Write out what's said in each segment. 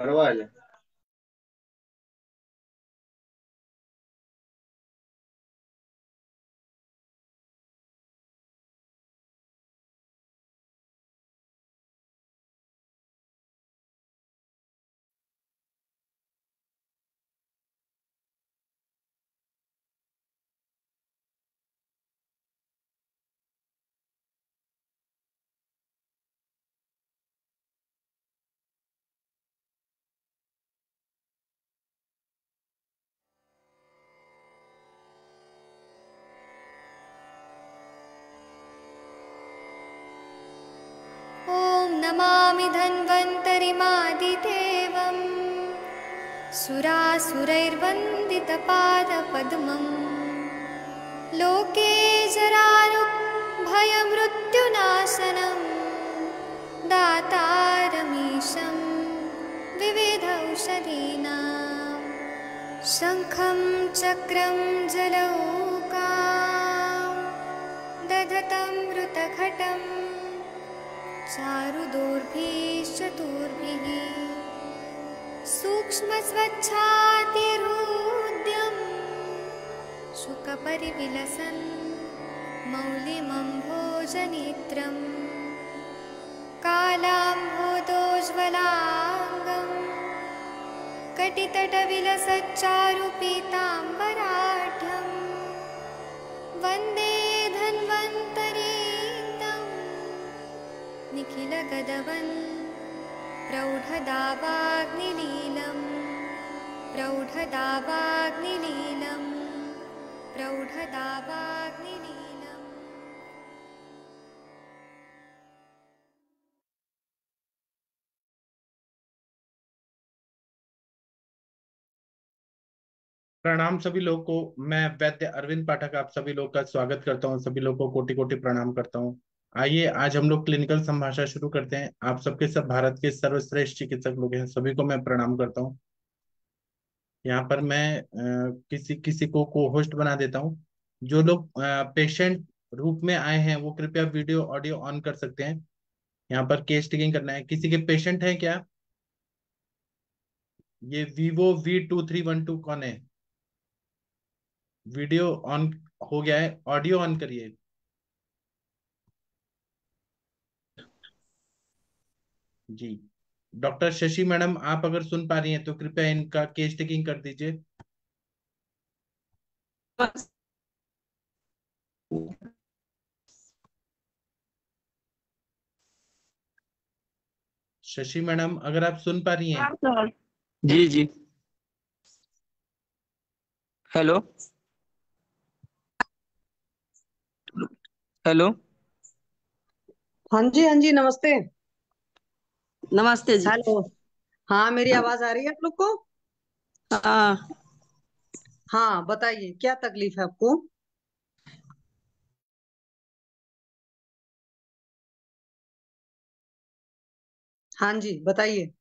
परवाल। ॐ नमामि धन्वन्तरिमादिदेवं सुरासुरैर्वन्दितपादपद्मं लोके जरारुभयमृत्युनाशनं दातारमीशं विविधौषधीनां शङ्खं चक्रं जलौकां दधतं मृतघटं चारुदोर्भिश्चतुर्भिः सूक्ष्मस्वच्छातिहृद्यं शुकपरिविलसन् मौलिमम्भोजनेत्रं कालाम्भोदोज्ज्वलाङ्गं कटितटविलसच्चारुपीताम्बराढ्यं वन्दे धन्वन्तरीतं निखिलगदवन् प्रौढदावाग्निलीलं प्रौढदावाग्निलीलं प्रौढदावाग्निलीलम्। प्रणाम सभी लोगों को। मैं वैद्य अरविंद पाठक आप सभी लोग का स्वागत करता हूं। सभी लोगों को कोटि कोटि प्रणाम करता हूं। आइए आज हम लोग क्लिनिकल संभाषण शुरू करते हैं। आप सबके सब भारत के सर्वश्रेष्ठ चिकित्सक लोग हैं, सभी को मैं प्रणाम करता हूं। यहाँ पर मैं किसी किसी को होस्ट बना देता हूं। जो लोग पेशेंट रूप में आए हैं वो कृपया वीडियो ऑडियो ऑन कर सकते हैं। यहाँ पर केस टेकिंग करना है। किसी के पेशेंट है क्या? ये Vivo V2312 कौन है? वीडियो ऑन हो गया है, ऑडियो ऑन करिए। जी, डॉक्टर शशि मैडम, आप अगर सुन पा रही हैं तो कृपया इनका केस टेकिंग कर दीजिए। शशि मैडम, अगर आप सुन पा रही हैं। जी जी। Hello hello. हाँ जी नमस्ते। नमस्ते जी। हेलो। हाँ, मेरी आवाज आ रही है आप लोग को? हाँ हाँ, बताइए क्या तकलीफ है आपको? हाँ जी बताइए।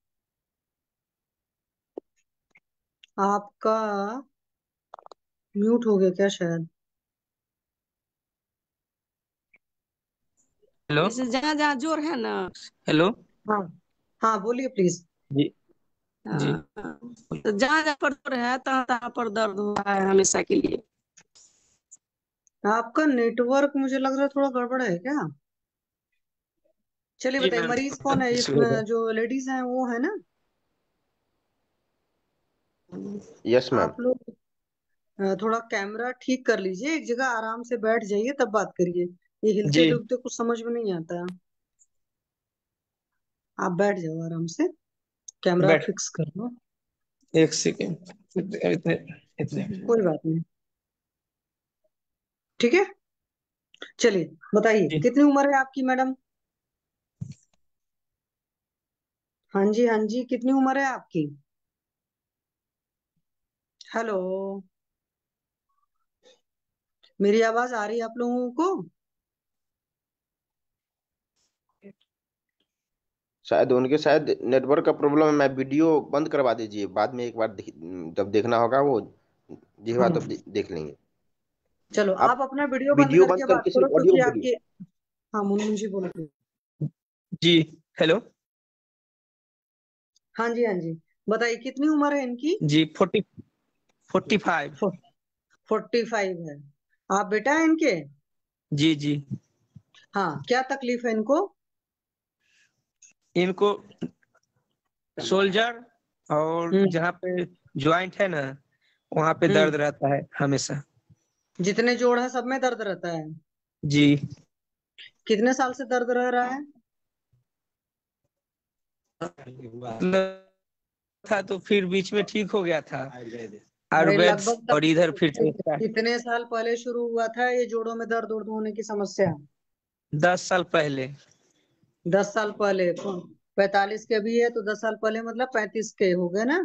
आपका म्यूट हो गया क्या शायद? हेलो। इसे जहाँ जहाँ जोर है ना। हेलो। हाँ हाँ, बोलिए प्लीज। जी जी। तो जहाँ जहाँ पर जोर है तहाँ तहाँ पर दर्द हुआ है हमेशा के लिए। आपका नेटवर्क मुझे लग रहा है थोड़ा गड़बड़ है क्या? चलिए जी बताइए, मैम, मरीज कौन है? इशू होगा। जो लेडीज हैं वो है ना? Yes ma'am. आप लोग थोड़ा कैमरा ठीक कर लीजिए, एक जगह आराम से बैठ जाइए तब बात करिए। ये हिलते जी डुलते कुछ समझ में नहीं आता। आप बैठ जाओ आराम से, कैमरा बैठ। फिक्स कर लो। एक सेकेंड। इतने इतने। कोई बात नहीं, ठीक है। चलिए बताइए, जी कितनी उम्र है आपकी मैडम? हाँ जी, कितनी उम्र है आपकी? हेलो, मेरी आवाज आ रही है आप लोगों को? शायद उनके शायद नेटवर्क का प्रॉब्लम है। मैं वीडियो बंद करवा दीजिए, बाद में एक बार जब देखना होगा वो जी हुआ हाँ, तब देख लेंगे। चलो आप आप अपना वीडियो बंद वीडियो बंद करके बात करके करो सिर्फ ऑडियो क्योंकि बोलिए। आपके। हाँ, मुन्नू जी बोलो please। जी। हेलो। हाँ जी बताइए कितनी उम्र है इनकी? जी 45। 45 है। आप बेटा है इनके? जी जी। हाँ, क्या तकलीफ है इनको? इनको शोल्डर और हम्म। जहाँ पे ज्वाइंट है ना, वहाँ पे दर्द हम्म। रहता है हमेशा। जितने जोड़ है सब में दर्द रहता है? जी। कितने साल से दर्द रह रहा है? मतलब था तो फिर बीच में ठीक हो गया था अरे आयुर्वेद, लगभग और इधर फिर से कितने साल पहले शुरू हुआ था ये जोड़ों में दर्द उर्द होने की समस्या? 10 साल पहले। 10 साल पहले? 45 के भी है तो 10 साल पहले मतलब 35 के हो गए ना?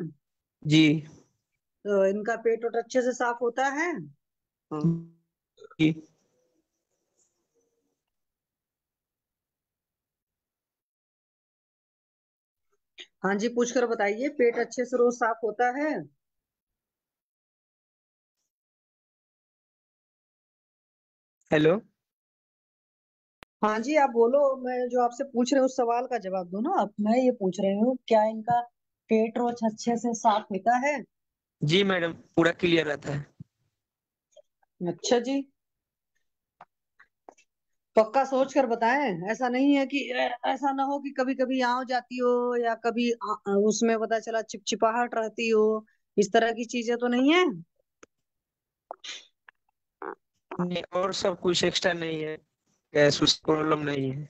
जी तो इनका पेट वोट अच्छे से साफ होता है? जी। हाँ जी, पूछ कर बताइए, पेट अच्छे से रोज साफ होता है? हेलो। हाँ जी, आप बोलो। मैं जो आपसे पूछ रही हूँ उस सवाल का जवाब दो ना आप। मैं ये पूछ रही हूँ क्या इनका पेट रोज अच्छे से साफ होता है? जी मैडम, पूरा क्लियर रहता है। अच्छा जी। पक्का सोच कर बताएं, ऐसा नहीं है कि ऐसा ना हो कि कभी कभी आँव जाती हो या कभी उसमें पता चला चिपचिपाहट रहती हो। इस तरह की चीजें तो नहीं है? नहीं, और सब कुछ एक्स्ट्रा नहीं है, गैस उस प्रॉब्लम नहीं है।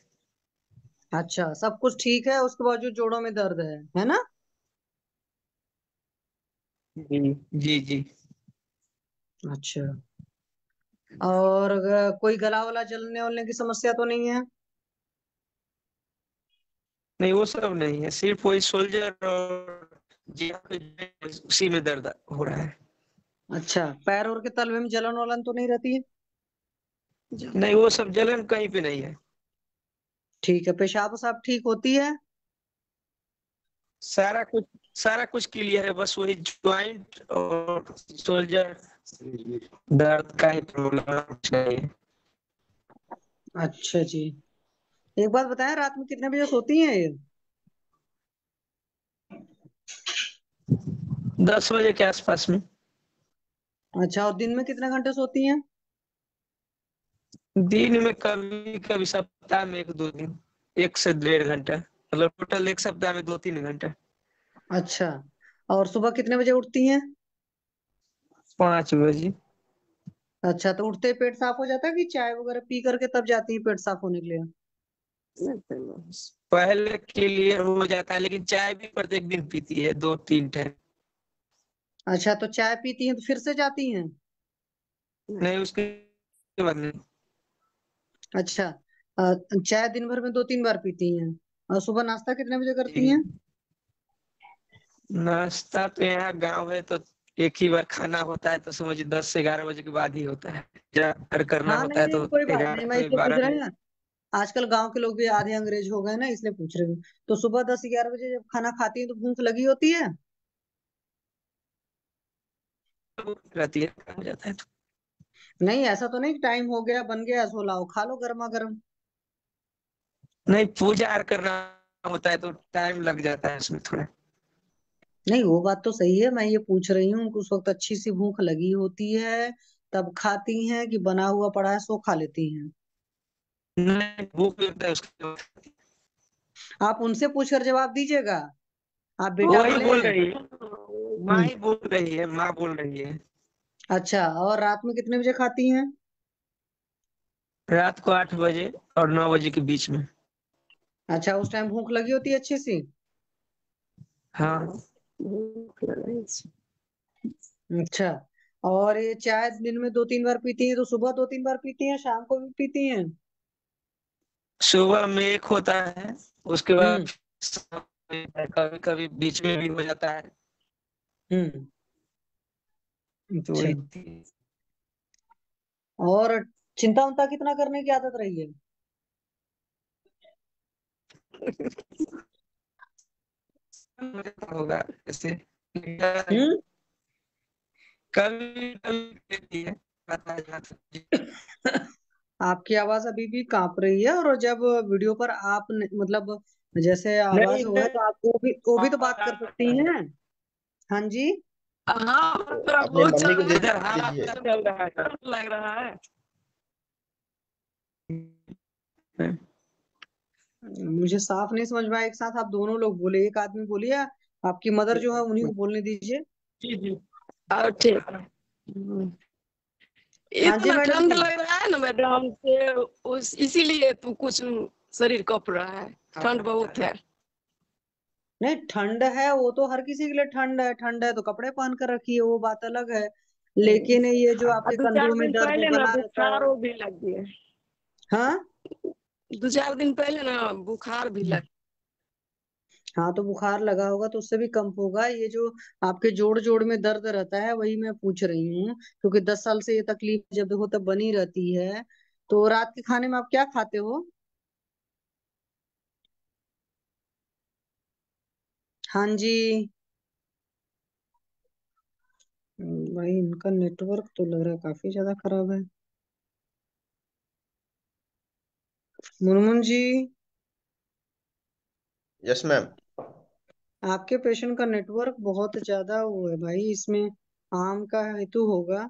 अच्छा, सब कुछ ठीक है, उसके बावजूद जोड़ों में दर्द है ना? जी जी जी। अच्छा। और कोई गला वला जलने वलने की समस्या तो नहीं है? नहीं, वो सब नहीं है, सिर्फ वही सोल्जर और जहाँ पे उसी में दर्द हो रहा है। अच्छा, पैर और के तलवे में जलन वलन तो नहीं रहती है? नहीं, वो सब जलन कहीं पे नहीं है। ठीक है, पेशाब वसाब ठीक होती है? सारा कुछ सारा कुछ क्लियर है, बस वही ज्वाइंट और सोल्जर दर्द का ही प्रॉब्लम है। अच्छा जी। एक बात बताएं, रात में कितने बजे सोती हैं ये? 10 बजे के आसपास में। अच्छा, और दिन में कितने घंटे सोती हैं? दिन में कभी कभी सप्ताह में 1-2 दिन, 1 से 1.5 घंटा, मतलब टोटल एक सप्ताह में 2-3 घंटा। अच्छा, और सुबह कितने बजे उठती हैं? 5 बजे। अच्छा, तो उठते ही पेट साफ हो जाता है कि चाय वगैरह पी करके तब जाती हैं पेट साफ होने के लिए? पहले क्लियर हो जाता है, लेकिन चाय भी प्रत्येक दिन पीती है 2-3 टाइम। अच्छा, तो चाय पीती हैं तो फिर से जाती हैं? नहीं, उसके बाद नहीं। अच्छा। चाय दिन भर में 2-3 बार पीती हैं? और सुबह नाश्ता कितने बजे करती हैं? नाश्ता तो यहाँ गांव है तो एक ही बार खाना होता है, तो समझिए 10 से 11 बजे के बाद ही होता है। अगर करना हाँ, होता नहीं है नहीं, तो कोई बात नहीं, 11 मैं बजे इसलिए पूछ 12 रही बजे। हूँ ना। आजकल गांव के लोग भी आधे अंग्रेज हो गए ना, इसलिए पूछ रही हूँ। तो सुबह 10-11 बजे जब खाना खाती हैं तो भूख लगी होती है? रहती है, हो जाता है तो। नहीं, ऐसा तो नहीं कि टाइम हो गया बन गया सो लाओ खा लो गर्मा गर्म? नहीं, पूजा आर करना होता है तो टाइम लग जाता है उसमें थोड़ा। नहीं, वो बात तो सही है, मैं ये पूछ रही हूँ कि उस वक्त अच्छी सी भूख लगी होती है तब खाती हैं कि बना हुआ पड़ा है सो खा लेती हैं? नहीं, भूख लगता है उसके बाद। आप उनसे पूछकर जवाब दीजिएगा। आप बेटा वही बोले बोल हैं। रही है, माँ हम्म। ही बोल रही है, माँ बोल रही है। अच्छा, और रात में कितने बजे खाती हैं? रात को 8 बजे और 9 बजे के बीच में। अच्छा, उस टाइम भूख लगी होती है अच्छी सी? हाँ। अच्छा, और ये चाय दिन में 2-3 बार पीती हैं तो सुबह 2-3 बार पीती हैं, शाम को भी पीती हैं? सुबह में एक होता है, उसके बाद हम्म। कभी कभी बीच में भी हो जाता है। हम्म। तो अच्छा। वही और चिंता उनता कितना करने की आदत रही है? होगा ऐसे। हम्म। कभी कभी देती है, पता जाता है। आपकी आवाज अभी भी कांप रही है, और जब वीडियो पर आप मतलब जैसे नहीं आवाज वो है तो आप वो भी तो बात कर सकती है। हैं। हाँ जी। हाँ मतलब अपने बहुत मम्मी को चल दे इधर हालात दीजिए। चल रहा है, डर लग रहा है। मुझे साफ नहीं समझ में आया, एक साथ आप दोनों लोग बोले, एक आदमी बोलिए, आपकी मदर जो है उन्हीं को बोलने दीजिए। जी जी। और ठीक है। हाँ जी इतना मैडम ठंड जी। लग रहा है ना मैडम से, उस इसीलिए तो कुछ शरीर कप रहा है, ठंड बहुत है। नहीं, ठंड है वो तो हर किसी के लिए ठंड है तो कपड़े पहन कर रखिए, वो बात अलग है। लेकिन ये जो और आपके दो चार कंधों में दिन दर्द पहले ना बना रहता है। बुखार भी लग गया। हाँ। दो चार दिन पहले ना बुखार भी लग। हाँ तो बुखार लगा होगा तो उससे भी कम होगा। ये जो आपके जोड़ जोड़ में दर्द रहता है वही मैं पूछ रही हूँ, क्योंकि 10 साल से ये तकलीफ जब देखो तब बनी रहती है। तो रात के खाने में आप क्या खाते हो? हाँ जी। भाई इनका नेटवर्क तो लग रहा है काफी ज्यादा खराब है। मुनमुन जी, यस मैम। आपके पेशेंट का नेटवर्क बहुत ज्यादा वो है भाई, इसमें आम का हेतु होगा।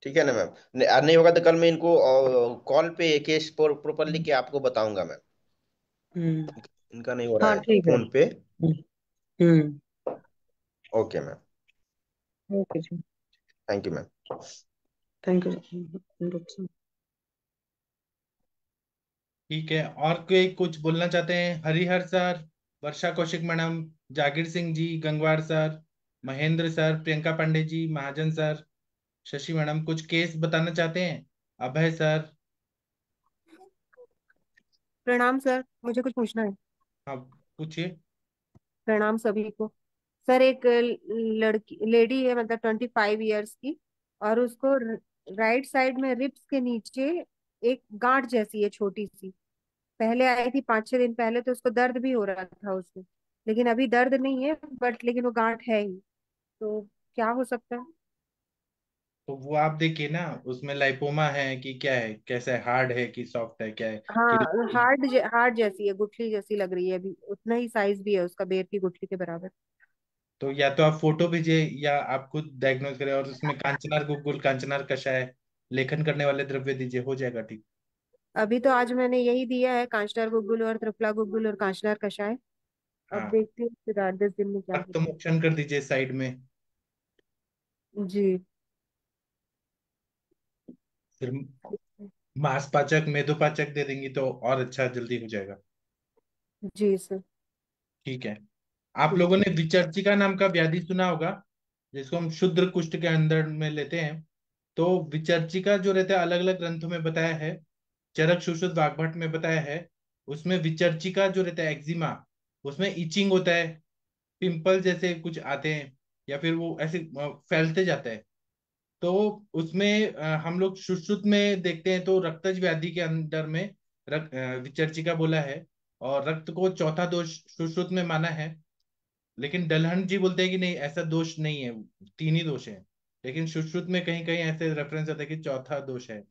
ठीक है ना मैम, नहीं होगा तो कल मैं इनको कॉल पे केस प्रॉपर लिख के आपको बताऊंगा मैम। हम्म। इनका नहीं हो रहा हाँ है ठीक है। फोन पे। हम्म। Okay ma'am. ओके जी। Thank you ma'am. Thank you. ठीक है, और कोई कुछ बोलना चाहते हैं? Harihar sir, Varsha Kaushik madam, Jagir Singh ji, Gangwar sir, Mahendra sir, Priyanka Pandey ji, Mahajan sir, Shashi madam, कुछ केस बताना चाहते हैं? अभय सर। प्रणाम सर, मुझे कुछ पूछना है। हाँ, पूछिए। प्रणाम सभी को। सर एक लड़की लेडी है, मतलब 25 ईयर्स की, और उसको राइट साइड में रिब्स के नीचे एक गांठ जैसी है छोटी सी। पहले आई थी 5-6 दिन पहले, तो उसको दर्द भी हो रहा था उसमें, लेकिन अभी दर्द नहीं है, बट लेकिन वो गांठ है ही। तो क्या हो सकता है? तो वो आप देखिए ना, उसमें लाइपोमा है कि क्या है, कैसा है, हार्ड है कि सॉफ्ट है, क्या है कि। हाँ, हार्ड जैसी है, गुठली जैसी लग रही है, अभी उतना ही साइज भी है उसका, बेर की गुठली के बराबर। तो या तो आप फोटो भेजिए या आप खुद डायग्नोज करें, और उसमें कांचनार गुग्गुल, कांचनार कषाय, लेखन करने वाले द्रव्य दीजिए, हो जाएगा ठीक। अभी तो आज मैंने यही दिया है, कांचनार गुग्गुल और त्रिफला गुग्गुल और कांचनार कषाय। अब हाँ, देखते हैं फिर 8-10 दिन में क्या रक्त होता मोक्षण कर दीजिए साइड में। है। जी। फिर मांसपाचक, मेदोपाचक दे देंगी तो और अच्छा, जल्दी हो जाएगा। जी सर। ठीक है। आप ठीक। लोगों ने विचर्चिका नाम का व्याधि सुना होगा, जिसको हम शुद्र कुष्ठ के अंदर में लेते हैं। तो विचर्चिका जो रहता है, अलग अलग ग्रंथों में बताया है, चरक सुश्रुत वाग्भट में बताया है। उसमें विचर्चिका जो रहता है, एक्जिमा, उसमें इचिंग होता है, पिंपल जैसे कुछ आते हैं, या फिर वो ऐसे फैलते जाता है। तो उसमें हम लोग सुश्रुत में देखते हैं तो रक्तज व्याधि के अंदर में विचर्चिका बोला है, और रक्त को चौथा दोष सुश्रुत में माना है। लेकिन दलहन जी बोलते हैं कि नहीं, ऐसा दोष नहीं है, तीन ही दोष है। लेकिन सुश्रुत में कहीं कहीं ऐसे रेफरेंस आता है कि चौथा दोष है।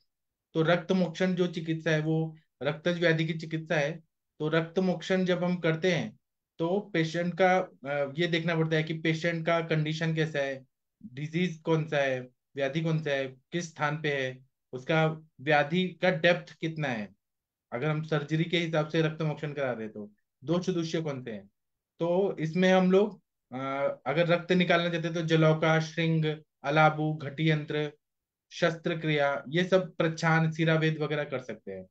तो रक्त मोक्षण जो चिकित्सा है वो रक्तज व्याधि की चिकित्सा है। तो रक्त मोक्षण जब हम करते हैं तो पेशेंट का ये देखना पड़ता है कि पेशेंट का कंडीशन कैसा है, डिजीज कौन सा है, व्याधि कौन सा है, किस स्थान पे है, उसका व्याधि का डेप्थ कितना है। अगर हम सर्जरी के हिसाब से रक्त मोक्षण करा रहे हैं तो दोष दूष्य कौन से हैं। तो इसमें हम लोग अगर रक्त निकालना चाहते हैं तो जलौका, श्रृंग, अलाबू, घटी यंत्र, शस्त्र क्रिया, ये सब प्रच्छान, सिरावेद वगैरह कर सकते हैं।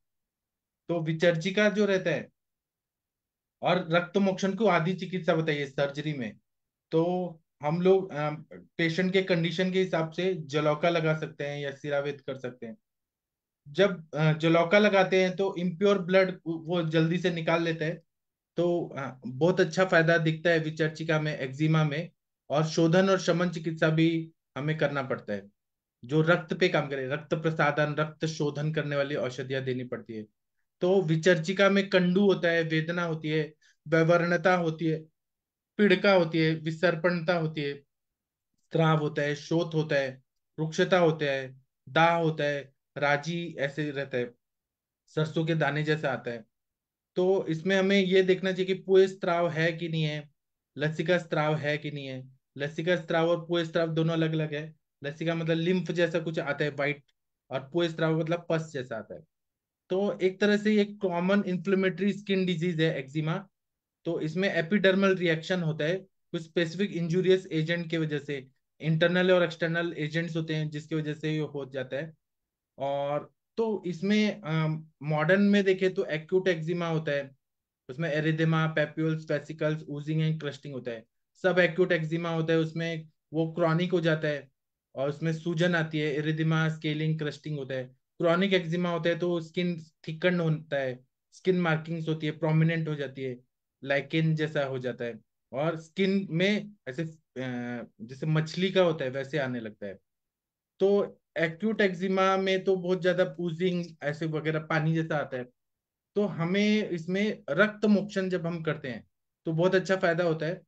तो विचर्जिका जो रहता है, और रक्त मोक्षण को आदि चिकित्सा बताइए सर्जरी में। तो हम लोग पेशेंट के कंडीशन के हिसाब से जलौका लगा सकते हैं या सिरावेद कर सकते हैं। जब जलौका लगाते हैं तो इम्प्योर ब्लड वो जल्दी से निकाल लेता है। तो बहुत अच्छा फायदा दिखता है विचर्चिका में, एक्जिमा में। और शोधन और शमन चिकित्सा भी हमें करना पड़ता है, जो रक्त पे काम करे, रक्त प्रसादन, रक्त शोधन करने वाली औषधियां देनी पड़ती है। तो विचर्चिका में कंडू होता है, वेदना होती है, वैवर्णता होती है, पीड़िका होती है, विसर्पणता होती है, स्राव होता है, शोथ होता है। रुक्षता होता है, दाह होता है, राजी ऐसे रहता है, सरसों के दाने जैसा आता है। तो इसमें हमें ये देखना चाहिए कि पूय स्त्राव है कि नहीं है, लसिका स्त्राव है कि नहीं है। लसिका स्त्राव और पूय स्त्राव दोनों अलग अलग है। लसिका मतलब लिम्फ जैसा कुछ आता है वाइट, और पूय स्त्राव मतलब पस जैसा आता है। तो एक तरह से ये कॉमन इन्फ्लेमेटरी स्किन डिजीज है एक्जिमा। तो इसमें एपिडर्मल रिएक्शन होता है कुछ स्पेसिफिक इंजूरियस एजेंट की वजह से। इंटरनल और एक्सटर्नल एजेंट्स होते हैं जिसकी वजह से ये हो जाता है। और तो इसमें मॉडर्न में देखें तो एक्यूट एक्जिमा होता है, उसमें erythema, papules, vesicles, oozing and crusting होता है। सब एक्यूट एक्जिमा होता है उसमें, वो क्रॉनिक हो जाता है और उसमें सूजन आती है, एरिथेमा, स्केलिंग, क्रस्टिंग होता है। क्रॉनिक एक्जिमा होता है तो स्किन थिकन होता है, स्किन मार्किंग्स होती है, प्रोमिनेंट हो जाती है, लाइकेन जैसा हो जाता है, और स्किन में ऐसे जैसे मछली का होता है वैसे आने लगता है। तो एक्यूट एक्जिमा में तो बहुत ज्यादा पूजिंग ऐसे वगैरह पानी जैसा आता है। तो हमें इसमें रक्त मोक्षण जब हम करते हैं तो बहुत अच्छा फायदा होता है।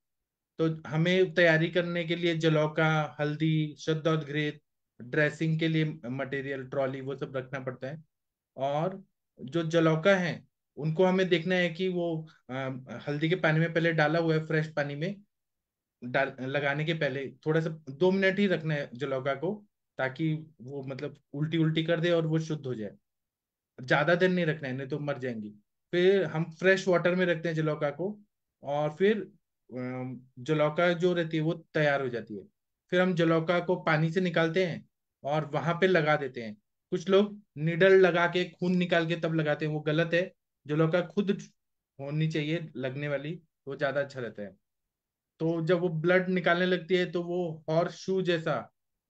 तो हमें तैयारी करने के लिए जलौका, हल्दी, शुद्धोदग्रेत, ड्रेसिंग के लिए मटेरियल, ट्रॉली, वो सब रखना पड़ता है। और जो जलौका है उनको हमें देखना है कि वो हल्दी के पानी में पहले डाला हुआ है, फ्रेश पानी में डाल लगाने के पहले थोड़ा सा 2 मिनट ही रखना है जलौका को, ताकि वो मतलब उल्टी उल्टी कर दे और वो शुद्ध हो जाए। ज्यादा देर नहीं रखना है नहीं तो मर जाएंगी। फिर हम फ्रेश वाटर में रखते हैं जलौका को, और फिर जलौका जो रहती है वो तैयार हो जाती है। फिर हम जलौका को पानी से निकालते हैं और वहां पे लगा देते हैं। कुछ लोग निडल लगा के खून निकाल के तब लगाते हैं, वो गलत है। जलौका खुद होनी चाहिए लगने वाली, वो ज्यादा अच्छा रहता है। तो जब वो ब्लड निकालने लगती है तो वो हॉर्स शू जैसा,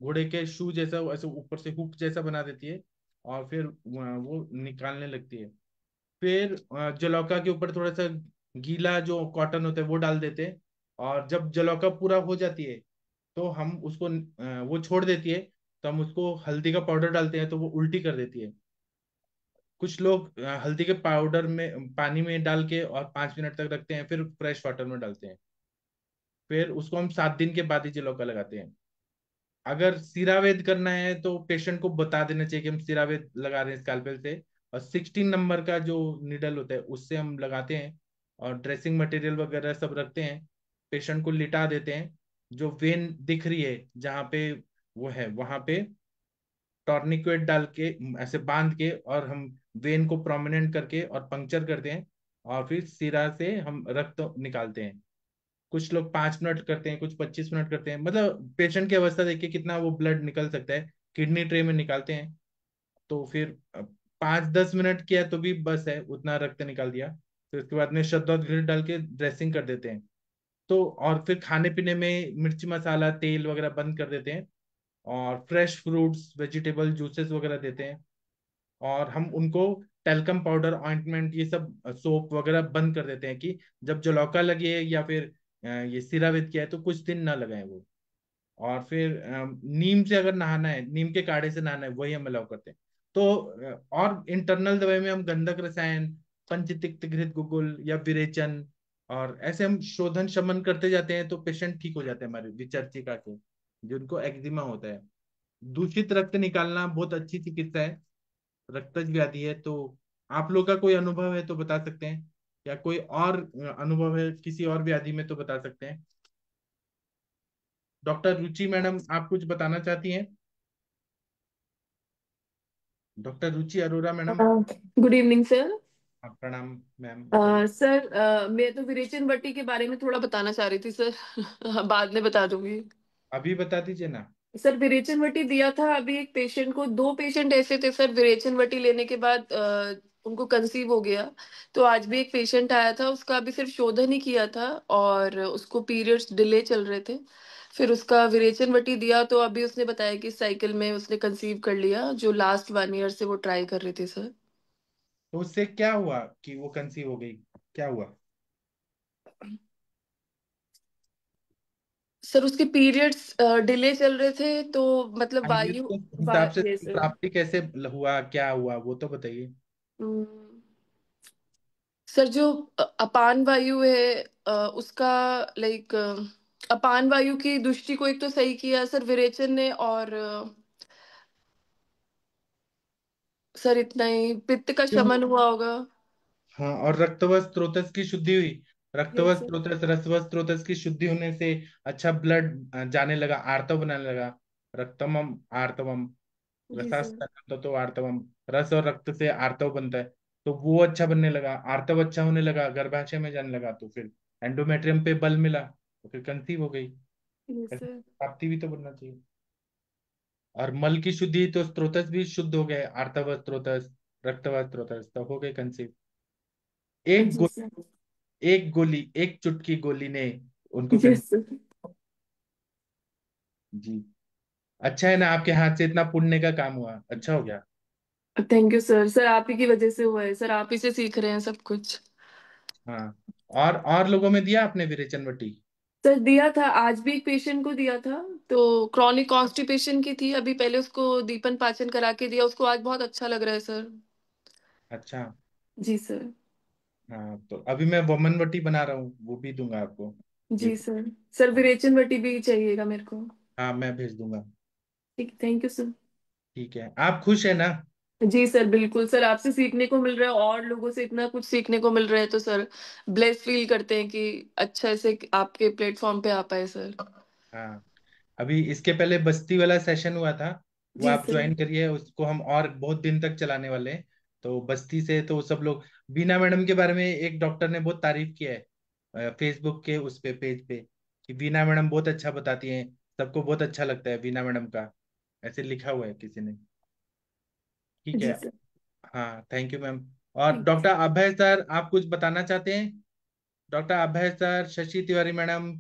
घोड़े के शू जैसा ऐसे ऊपर से हुक जैसा बना देती है, और फिर वो निकालने लगती है। फिर जलौका के ऊपर थोड़ा सा गीला जो कॉटन होता है वो डाल देते हैं। और जब जलौका पूरा हो जाती है तो हम उसको वो छोड़ देती है, तो हम उसको हल्दी का पाउडर डालते हैं तो वो उल्टी कर देती है। कुछ लोग हल्दी के पाउडर में पानी में डाल के और 5 मिनट तक रखते हैं, फिर फ्रेश वाटर में डालते हैं। फिर उसको हम 7 दिन के बाद ही जलौका लगाते हैं। अगर सिरावेद करना है तो पेशेंट को बता देना चाहिए कि हम सिरावेद लगा रहे हैं स्कैल्पेल से, और 16 नंबर का जो निडल होता है उससे हम लगाते हैं। और ड्रेसिंग मटेरियल वगैरह सब रखते हैं, पेशेंट को लिटा देते हैं। जो वेन दिख रही है जहाँ पे वो है वहां पे टॉर्निक्वेट डाल के ऐसे बांध के, और हम वेन को प्रोमिनेंट करके और पंक्चर करते हैं, और फिर सिरा से हम रक्त निकालते हैं। कुछ लोग 5 मिनट करते हैं, कुछ 25 मिनट करते हैं, मतलब पेशेंट की अवस्था देख के कितना वो ब्लड निकल सकता है। किडनी ट्रे में निकालते हैं। तो फिर 5-10 मिनट किया तो भी बस है, उतना रक्त निकाल दिया। फिर उसके बाद में शद्दौत डाल के ड्रेसिंग कर देते हैं। तो और फिर खाने पीने में मिर्ची मसाला तेल वगैरह बंद कर देते हैं, और फ्रेश फ्रूट्स वेजिटेबल जूसेस वगैरह देते हैं। और हम उनको टेल्कम पाउडर, ऑइंटमेंट, ये सब सोप वगैरह बंद कर देते हैं कि जब जलौका लगे या फिर ये सिराविद किया है तो कुछ दिन ना लगाएं वो। और फिर नीम से अगर नहाना है, नीम के काढ़े से नहाना है, वही हम अलाउ करते हैं। तो और इंटरनल दवाई में हम गंधक रसायन, पंचतिक्त घृत गुगुल या विरेचन, और ऐसे हम शोधन शमन करते जाते हैं तो पेशेंट ठीक हो जाते हैं हमारे विचर्चिका के, जिनको एक्जिमा होता है। दूषित रक्त निकालना बहुत अच्छी चिकित्सा है, रक्तज व्याधि है। तो आप लोग का कोई अनुभव है तो बता सकते हैं, या कोई और अनुभव है किसी और व्याधि में तो बता सकते हैं। डॉक्टर रुचि मैडम, आप कुछ बताना चाहती हैं? Doctor Ruchi Arora madam. Good evening sir. हाँ, प्रणाम मैम, बताइए। सर मैं तो विरेचन भट्टी के बारे में थोड़ा बताना चाह रही थी सर। बाद में बता दूंगी। अभी बता दीजिए ना। सर विरेचन भट्टी दिया था अभी एक पेशेंट को, दो पेशेंट ऐसे थे सर विरेचन भट्टी लेने के बाद उनको कंसीव हो गया। तो आज भी एक पेशेंट आया था, उसका अभी सिर्फ शोधन ही किया था और उसको पीरियड्स डिले चल रहे थे। फिर उसका विरेचन भट्टी दिया तो अभी उसने बताया कि इस साइकिल में उसने कंसीव कर लिया, जो लास्ट 1 ईयर से वो ट्राई कर रहे थे सर। तो उससे क्या हुआ कि वो कंसीव हो गई, क्या हुआ? सर उसके पीरियड्स डिले चल रहे थे तो मतलब आयुष वायु के हिसाब से ये सर। प्राप्ति कैसे हुआ, क्या हुआ वो तो बताइए। हम्म, सर जो अपान वायु है उसका लाइक अपान वायु की दृष्टि को एक तो सही किया सर विरेचन ने, और सर इतना ही, पित्त का शमन हुआ होगा। हाँ, और रक्तवस स्रोतस की शुद्धि हुई। रक्तवस यस सर। स्रोतस रसवस स्रोतस की शुद्धि होने से अच्छा ब्लड जाने लगा, आर्तव बनाने लगा। रक्तमम आर्तवम, जी सर। रसास्तनम तो आर्तवम। रस और रक्त से आर्तव बनता है, तो वो अच्छा बनने लगा, आर्तव अच्छा होने लगा, गर्भाशय में जाने लगा, तो फिर एंडोमेट्रियम पे बल मिला, तो फिर कंसीव हो गई। यस ऐसे सर। प्राप्ति भी तो बनना चाहिए। और मल की शुद्धि तो स्त्रोतस भी शुद्ध हो गए, आर्तव स्त्रोतस, रक्तव स्त्रोतस, तो हो गए कंसीव। एक जी सर। एक गोली, एक चुटकी गोली ने उनको यस सर। जी। अच्छा है ना, आपके हाथ से इतना पुण्य का काम हुआ, अच्छा हो गया। Thank you sir. सर आप ही की वजह से हुआ है सर, आप ही से सीख रहे हैं सब कुछ। हाँ, और लोगों में दिया आपने विरेचन वटी? सर दिया था, आज भी एक पेशेंट को दिया था। तो क्रॉनिक कॉन्स्टिपेशन की थी, अभी पहले उसको दीपन पाचन करा के दिया, उसको आज बहुत अच्छा लग रहा है सर। अच्छा। जी सर। हाँ, तो अभी मैं वमन वटी बना रहा हूँ, वो भी दूंगा आपको। ये, जी सर। सर हाँ। विरेचन वटी भी चाहिएगा मेरे को। हाँ, मैं भेज दूंगा। ठीक, थैंक यू सर। ठीक है, आप खुश है ना? जी सर बिल्कुल सर, आपसे सीखने को मिल रहा है और लोगों से इतना कुछ सीखने को मिल रहा है, तो सर ब्लेस फील करते हैं कि अच्छा से आपके प्लेटफॉर्म पे आ पाए सर। हाँ, अभी इसके पहले बस्ती वाला सेशन हुआ था, वो जी आप सर। ज्वाइन करिए, उसको हम और बहुत दिन तक चलाने वाले हैं। तो बस्ती से तो सब लोग, बीना मैडम के बारे में एक डॉक्टर ने बहुत तारीफ किया है फेसबुक के उस पे पेज पे, कि बीना मैडम बहुत अच्छा बताती हैं, सबको बहुत अच्छा लगता है बीना मैडम का, ऐसे लिखा हुआ है किसी ने। ठीक है। जी सर। हाँ, थैंक यू मैम। और ठीक। डॉक्टर अभय सर, आप कुछ बताना चाहते हैं? डॉक्टर अभय सर, शशि तिवारी मैडम,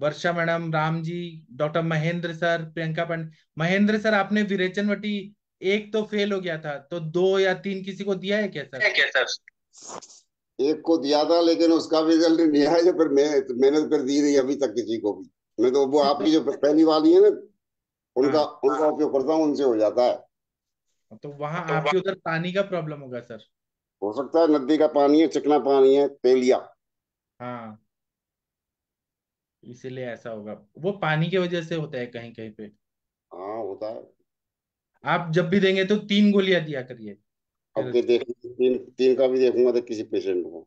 वर्षा madam, Ram ji, doctor Mahendra sir, Priyanka पंडित। महेंद्र सर, आपने विरेचन वटी एक तो फेल हो गया था, तो दो या तीन किसी को दिया है क्या सर? क्या एक को दिया था लेकिन उसका भी रिजल्ट नहीं आया, जो फिर मैंने फिर दी नहीं अभी तक किसी को भी। मैं तो वो आपकी जो पहली वाली है ना, उनका हाँ, उनका उपयोग करता हूँ, उनसे हो जाता है। तो वहां आपके उधर पानी का प्रॉब्लम होगा सर। हो सकता है नदी का पानी है, चिकना पानी है, तेलिया। हाँ, इसीलिए ऐसा होगा, वो पानी की वजह से होता है कहीं कहीं पे। हाँ होता है। आप जब भी देंगे तो 3 गोलियां दिया करिए अब फिर। के देख, तीन तीन का भी देखूंगा तो किसी पेशेंट को।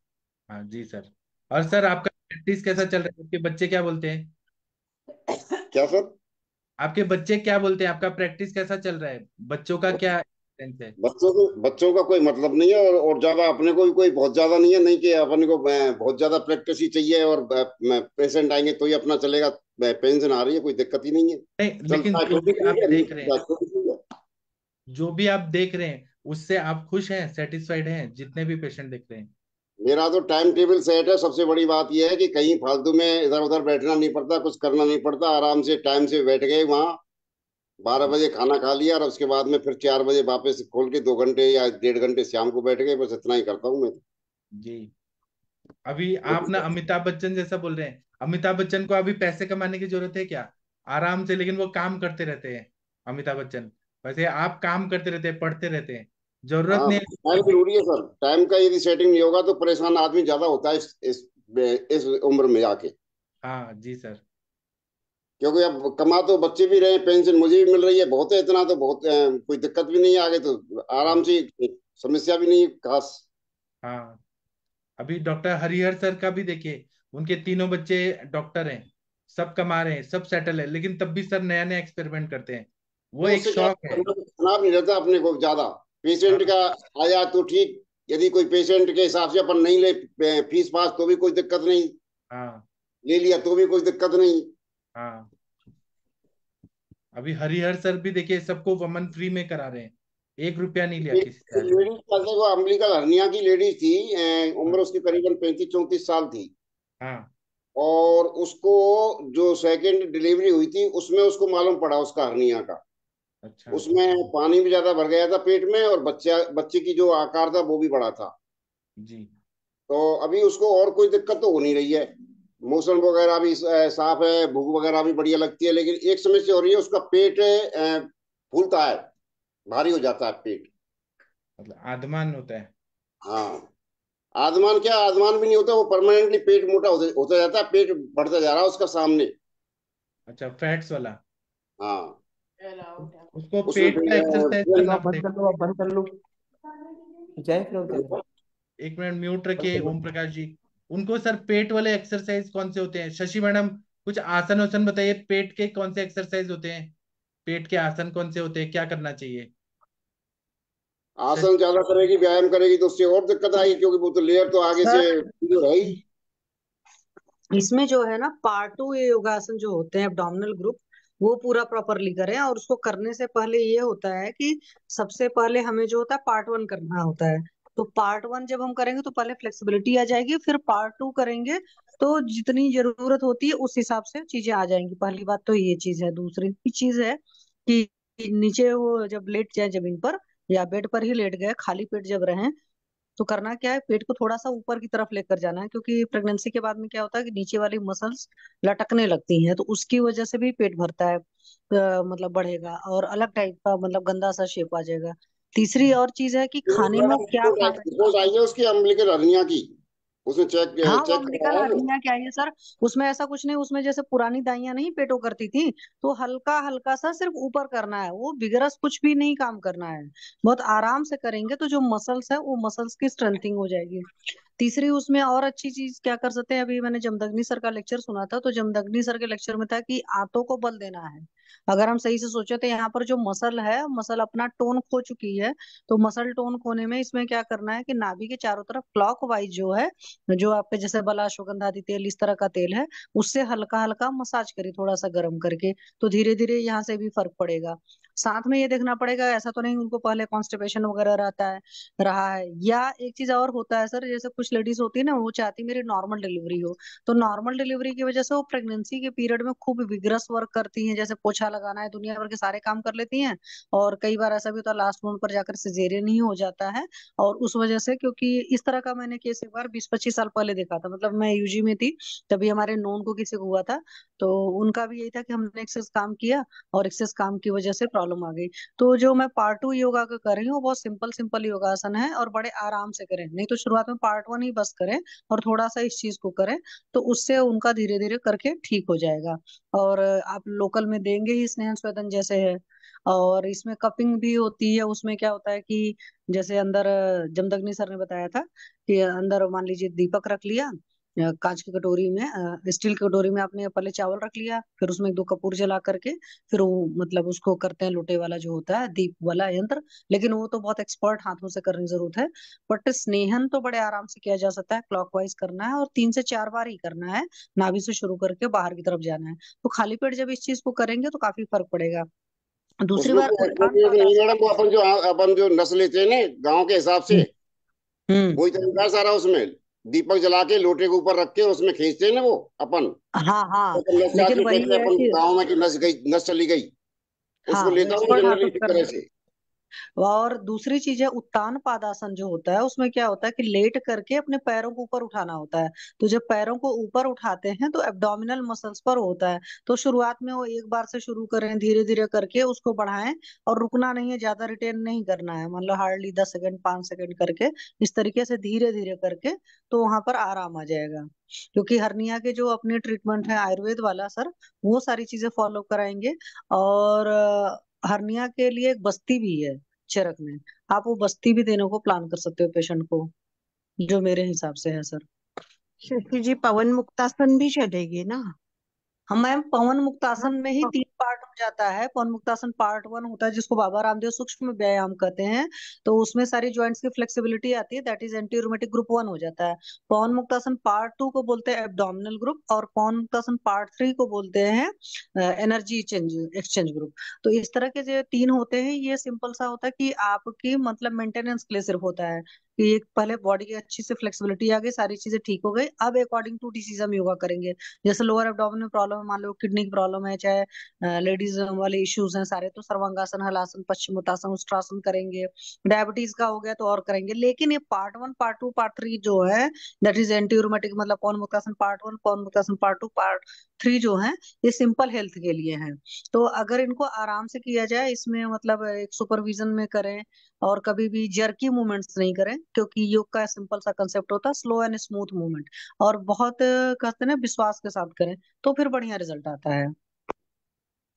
हाँ जी सर। और सर, आपका प्रैक्टिस कैसा चल रहा है? आपके बच्चे क्या बोलते हैं? क्या सर? आपके बच्चे क्या बोलते हैं? आपका प्रैक्टिस कैसा चल रहा है? बच्चों का क्या एक्सपीरियंस है? बच्चों का कोई मतलब नहीं है, और ज्यादा अपने को भी कोई बहुत ज्यादा नहीं है, नहीं कि अपने को बहुत ज्यादा प्रैक्टिस ही चाहिए और पेशेंट आएंगे तो ही अपना चलेगा। पेंशन आ रही है, कोई दिक्कत ही नहीं है। नहीं, लेकिन चलता है जो तो भी भी ठीक आप है, नहीं देख रहे हैं, चलता तो भी ठीक है। जो भी आप देख रहे हैं, उससे आप खुश हैं, सेटिस्फाइड हैं, जितने भी पेशेंट देख रहे हैं? मेरा तो टाइम टेबल सेट है, सबसे बड़ी बात यह है कि कहीं फालतू में इधर उधर बैठना नहीं पड़ता, कुछ करना नहीं पड़ता, आराम से टाइम से बैठ गए वहाँ। 12 बजे खाना खा लिया और उसके बाद में फिर 4 बजे वापस खोल के 2 घंटे या 1.5 घंटे शाम को बैठ गए, बस इतना ही करता हूँ मैं जी। अभी आप ना तो। अमिताभ बच्चन जैसा बोल रहे हैं, अमिताभ बच्चन को अभी पैसे कमाने की जरूरत है क्या? आराम से, लेकिन वो काम करते रहते हैं अमिताभ बच्चन। वैसे आप काम करते रहते हैं, पढ़ते रहते हैं, जरूरत हाँ, नहीं टाइम है। जरूरी है सर, टाइम का यदि सेटिंग नहीं होगा तो परेशान आदमी ज्यादा होता है इस उम्र में आके। हाँ जी सर। क्योंकि अब कमा तो बच्चे भी रहे हैं, पेंशन मुझे भी मिल रही है, बहुत है, इतना तो बहुत कोई दिक्कत भी नहीं है आगे तो, आराम हाँ। से, समस्या भी नहीं है खास। हाँ, अभी डॉक्टर हरिहर सर का भी देखिए, उनके तीनों बच्चे डॉक्टर हैं, सब कमा रहे हैं, सब सेटल है, लेकिन तब भी सर नया नया एक्सपेरिमेंट करते हैं, वो तो एक उससे क्या शौक है। तनाव नहीं रहता अपने को ज्यादा, पेशेंट हाँ। का आया तो ठीक। यदि कोई पेशेंट के हिसाब से अपन नहीं ले फीस पास तो भी कोई दिक्कत नहीं, हाँ। ले लिया तो भी कोई दिक्कत नहीं। हाँ, अभी हरिहर सर भी देखिए, सबको वमन फ्री में करा रहे हैं, 1 रुपया नहीं लिया किसी से आज तक। लेडीज जैसे वो अम्बिलिकल हर्निया की लेडीज थी, उम्र हाँ। उसकी करीबन 35-34 साल थी। हाँ। और उसको जो सेकंड डिलीवरी हुई थी उसमें उसको मालूम पड़ा उसका हर्निया का। अच्छा। उसमें पानी भी ज्यादा भर गया था पेट में, और बच्चे की जो आकार था वो भी बड़ा था। जी। तो अभी उसको और कोई दिक्कत तो हो नहीं रही है, मोशन वगैरह भी साफ है, भूख वगैरह भी बढ़िया लगती है, लेकिन एक समस्या हो रही है, उसका पेट फूलता है, भारी हो जाता है पेट। मतलब आदमान होता है? हाँ, आदमान क्या, आदमान भी नहीं होता, वो परमानेंटली पेट मोटा होता जाता है, पेट बढ़ता जा रहा है उसका सामने। अच्छा, फैट्स वाला? हाँ। उसको उसमें पेट का एक्सरसाइज फिर करना बंद पड़ेगा। कर लो, आप बंद कर लो। जय फ्लोर चलो। एक मिनट म्यूट रखिए ओम प्रकाश जी। उनको सर पेट वाले एक्सरसाइज कौन से होते हैं? शशि मैडम कुछ आसन वासन बताइए, पेट के कौन से एक्सरसाइज होते हैं? पेट के आसन कौन से होते हैं, क्या करना चाहिए? आसन ज्यादा करेगी, व्यायाम करेगी तो उससे और दिक्कत आएगी, क्योंकि वो तो लेयर तो आगे से सर जो है ही। इसमें जो है ना पार्ट टू ये योगासन जो होते हैं एब्डोमिनल ग्रुप, वो पूरा प्रॉपरली करें। और उसको करने से पहले ये होता है कि सबसे पहले हमें जो होता है पार्ट वन करना होता है। तो पार्ट वन जब हम करेंगे तो पहले फ्लेक्सिबिलिटी आ जाएगी, फिर पार्ट टू करेंगे तो जितनी जरूरत होती है उस हिसाब से चीजें आ जाएंगी। पहली बात तो ये चीज है। दूसरी चीज है कि नीचे वो जब लेट जाए जमीन पर या बेड पर ही लेट गए, खाली पेट जब रहें, तो करना क्या है, पेट को थोड़ा सा ऊपर की तरफ लेकर जाना है। क्योंकि प्रेगनेंसी के बाद में क्या होता है कि नीचे वाली मसल्स लटकने लगती हैं, तो उसकी वजह से भी पेट भरता है, मतलब बढ़ेगा और अलग टाइप का मतलब गंदा सा शेप आ जाएगा। तीसरी और चीज है कि खाने में वो क्या खा रहे हैं। रिपोर्ट आई है उसकी अम्बिलिकल हर्निया की, उसने चेक हाँ वो चेक अम्बिलिकल करवाया वो। हर्निया क्या है सर, उसमें ऐसा कुछ नहीं। उसमें जैसे पुरानी दाइयां नहीं पेटो करती थी, तो हल्का हल्का सा सिर्फ ऊपर करना है, वो बिगरस कुछ भी नहीं काम करना है। बहुत आराम से करेंगे तो जो मसल्स है वो मसल्स की स्ट्रेंथिंग हो जाएगी। तीसरी उसमें और अच्छी चीज क्या कर सकते हैं, अभी मैंने जमदग्नि सर का लेक्चर सुना था, तो जमदग्नि सर के लेक्चर में था कि आंतों को बल देना है। अगर हम सही से सोचे तो यहाँ पर जो मसल है, मसल अपना टोन खो चुकी है। तो मसल टोन खोने में इसमें क्या करना है कि नाभि के चारों तरफ क्लॉकवाइज जो है, जो आपके जैसे बला अश्वगंधा तेल इस तरह का तेल है, उससे हल्का हल्का मसाज करिए थोड़ा सा गर्म करके, तो धीरे धीरे यहाँ से भी फर्क पड़ेगा। साथ में ये देखना पड़ेगा, ऐसा तो नहीं उनको पहले कॉन्स्टिपेशन वगैरह रहता है, रहा है। या एक चीज और होता है सर, जैसे कुछ लेडीज होती है ना, वो चाहती मेरी नॉर्मल डिलीवरी हो, तो नॉर्मल डिलीवरी की वजह से वो प्रेगनेंसी के पीरियड में खूब विग्रस वर्क करती हैं, जैसे पोछा लगाना है, दुनिया भर के सारे काम कर लेती हैं। और कई बार ऐसा भी होता है लास्ट मोमेंट पर जाकर सिजेरियन ही हो जाता है। और उस वजह से, क्योंकि इस तरह का मैंने केस एक बार 20-25 साल पहले देखा था, मतलब मैं यूजी में थी तभी, हमारे नोन को किसी को हुआ था। तो उनका भी यही था कि हमने एक्सेस काम किया और एक्सेस काम की वजह से प्रॉब्लम आ गई। तो जो मैं पार्ट टू योगा का कर रही हूँ वो बहुत सिंपल सिंपल योगासन है, और बड़े आराम से करें। नहीं तो शुरुआत में पार्ट वन ही बस करें और थोड़ा सा इस चीज को करें, तो उससे उनका धीरे धीरे करके ठीक हो जाएगा। और आप लोकल में देंगे ही स्नेहन स्वेदन जैसे है। और इसमें कपिंग भी होती है। उसमें क्या होता है कि जैसे अंदर जमदग्नि सर ने बताया था कि अंदर मान लीजिए दीपक रख लिया, कांच की कटोरी में, स्टील की कटोरी में आपने पहले चावल रख लिया, फिर उसमें एक दो कपूर जला करके, फिर वो मतलब उसको करते हैं लोटे वाला जो होता है दीप वाला यंत्र। लेकिन वो तो बहुत एक्सपर्ट हाथों से करने की जरूरत है। बट स्नेहन तो बड़े आराम से किया जा सकता है। क्लॉकवाइज करना है और 3 से 4 बार ही करना है, नाभि से शुरू करके बाहर की तरफ जाना है। तो खाली पेट जब इस चीज को करेंगे तो काफी फर्क पड़ेगा। दूसरी उसमें बार कोई उत्तान एक्सरसाइज नहीं पादासन। मैडम, वो अपन जो नस लेते हैं ना गांव के हिसाब से, हम्म हम्म, वही तरीका है सारा उसमें। दीपक जला के लोटे के ऊपर रख के उसमें खींचते हैं ना वो अपन। हाँ तो हाँ। अपन नस चाट लेकिन के वही कहते हैं है अपन कि गाँव में कि नस गई, नस चली गई। हाँ उसको वो लेता हूँ एक्सपर्ट जनरली हाथों से इसी करना। तरह से। और दूसरी चीज है उत्तान पादासन जो होता है, उसमें क्या होता है कि लेट करके अपने पैरों को ऊपर उठाना होता है। तो जब पैरों को ऊपर उठाते हैं तो एब्डोमिनल मसल्स पर होता है। तो शुरुआत में वो एक बार से शुरू करें, धीरे धीरे करके उसको बढ़ाएं। और रुकना नहीं है, ज्यादा रिटेन नहीं करना है, मतलब हार्डली 10 सेकंड 5 सेकंड करके, इस तरीके से धीरे धीरे करके, तो वहां पर आराम आ जाएगा। क्योंकि हर्निया के जो अपने ट्रीटमेंट है आयुर्वेद वाला सर, वो सारी चीजें फॉलो कराएंगे। और हर्निया के लिए एक बस्ती भी है चरक में, आप वो बस्ती भी देने को प्लान कर सकते हो पेशेंट को, जो मेरे हिसाब से है सर। शशि जी, पवन मुक्तासन भी चलेगी ना? हम मैम पवन मुक्तासन में ही 3 पार्ट हो जाता है। पवन मुक्तासन पार्ट वन होता है जिसको बाबा रामदेव सूक्ष्म व्यायाम कहते हैं। तो उसमें सारी जॉइंट्स की फ्लेक्सिबिलिटी आती है, that is anti rheumatic group one हो जाता है। पवन मुक्तासन पार्ट टू को बोलते हैं एब्डोमिनल ग्रुप, और पवन मुक्तासन पार्ट थ्री को बोलते हैं एनर्जी चेंज एक्सचेंज ग्रुप। तो इस तरह के जो 3 होते हैं, ये सिंपल सा होता है कि आपकी मतलब मेंटेनेंस के लिए सिर्फ होता है कि एक पहले बॉडी की अच्छी से फ्लेक्सिबिलिटी आ गई, सारी चीजें ठीक हो गई, अब अकॉर्डिंग टू डिसीज हम योगा करेंगे। जैसे लोअर एब्डोमेन में प्रॉब्लम है, मान लो किडनी की प्रॉब्लम है, चाहे लेडीज वाले इश्यूज हैं सारे, तो सर्वांगासन, हलासन, पश्चिमोत्तासन, उष्ट्रासन करेंगे। डायबिटीज का हो गया तो और करेंगे। लेकिन ये part one part two part three जो है, दैट इज एंटी रूमेटिक, मतलब Pawanmuktasana part one, Pawanmuktasana part two part three जो है, ये सिंपल हेल्थ के लिए है। तो अगर इनको आराम से किया जाए, इसमें मतलब एक सुपरविजन में करें, और कभी भी जर्की मूवमेंट्स नहीं करें, क्योंकि योग का सिंपल सा कंसेप्ट होता है स्लो एंड स्मूथ मूवमेंट। और बहुत कहते हैं ना विश्वास के साथ करें, तो फिर बढ़िया रिजल्ट आता है।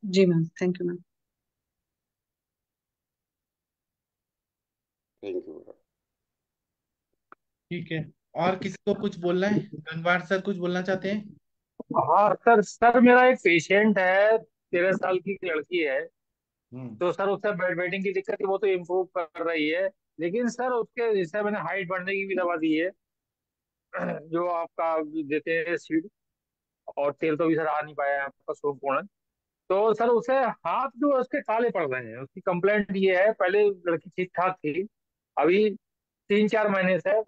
जी ma'am, thank you ma'am. Thank you. ठीक है, और किसी को कुछ बोलना है? गंगवार सर कुछ बोलना चाहते हैं? हाँ सर, मेरा एक पेशेंट है, 13 साल की एक लड़की है। हम्म। तो सर उससे बेड वेटिंग की दिक्कत है, वो तो इम्प्रूव कर रही है। लेकिन सर उसके जैसे मैंने हाइट बढ़ने की भी दवा दी है, जो आपका देते हैं सीड। और तेल तो भी सर आ नहीं पाया है आपका संपूर्ण। तो सर उसे हाथ जो है उसके काले पड़ रहे हैं। उसकी कंप्लेंट ये है, पहले लड़की ठीक ठाक थी, अभी 3-4 महीने से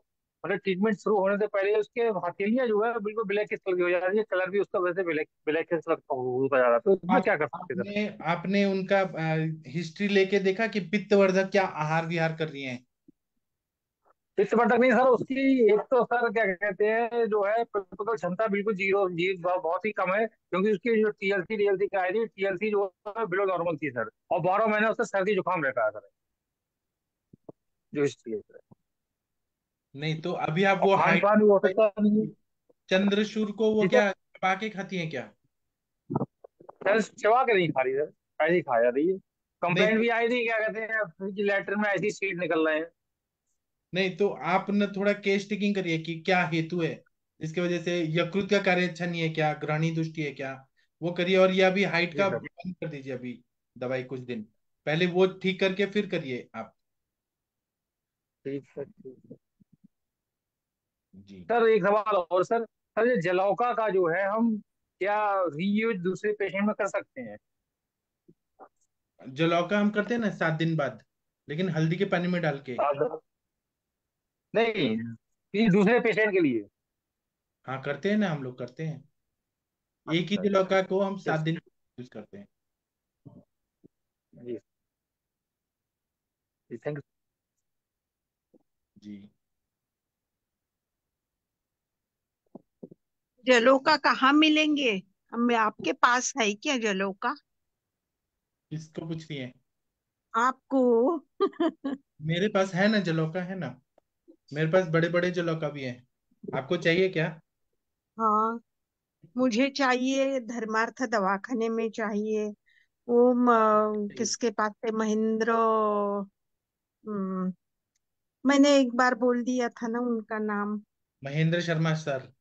मतलब ट्रीटमेंट शुरू होने से पहले उसके हथेलियां जो है बिल्कुल ब्लैक कलर की हो जा रही है। कलर भी उसका वैसे ब्लैक ब्लैक कलर का होता जा रहा है। तो इसमें आप क्या कर सकते हैं सर? आपने आपने उनका हिस्ट्री लेके देखा कि पित्तवर्धक क्या आहार विहार कर रही हैं? इस तक नहीं सर उसकी। एक तो सर क्या कहते हैं, जो है प्रतिरोधक क्षमता बिल्कुल जीरो जी बहुत ही कम है, क्योंकि उसकी जो टीएलसी डीएलसी का आई थी, टीएलसी जो है बिलो नॉर्मल थी सर। और 12 महीने उससे सर्दी जुकाम रहता है सर, जो हिस्ट्री है सर। नहीं तो अभी आप और वो खान हाइट, पान भी हो सकता नहीं है। चंद्रशूर को वो जी सर, क्या चबा के खाती हैं क्या? सर चबा के नहीं खा रही सर, ऐसे ही खा जा रही है। नहीं कंप्लेंट तो भी आई थी, क्या कहते हैं कि लेटर में ऐसी सीड निकल रहे हैं। नहीं तो आप न थोड़ा केस टेकिंग करिए कि क्या हेतु है जिसकी वजह से, यकृत का कार्य अच्छा नहीं है क्या, ग्रहणी दुष्टि है क्या, वो करिए। और ये अभी हाइट जी का सर। बंद कर दीजिए अभी, दवाई कुछ दिन पहले वो ठीक करके फिर करिए आप। ठीक सर, ठीक है। जी। सर एक सवाल और सर, ये जलौका का जो है हम क्या रीयूज दूसरे पेशेंट में कर सकते हैं? जलौका हम करते हैं ना 7 दिन बाद, लेकिन हल्दी के पानी में डाल के। नहीं, ये दूसरे पेशेंट के लिए। हाँ करते हैं ना, हम लोग करते हैं। एक ही अच्छा अच्छा। जलौका को हम सात यस। दिन यूज करते हैं। जी जी, थैंक यू। जी। जलोका कहाँ मिलेंगे? हम आपके पास है क्या जलोका? इसको कुछ नहीं है। आपको? मेरे पास है ना, जलौका है ना, मेरे पास बड़े बड़े जलौका भी है। आपको चाहिए क्या? हाँ, मुझे चाहिए, धर्मार्थ दवाखाने में चाहिए। वो किसके पास है? महेंद्र। हम्म, मैंने एक बार बोल दिया था ना उनका नाम। महेंद्र शर्मा सर।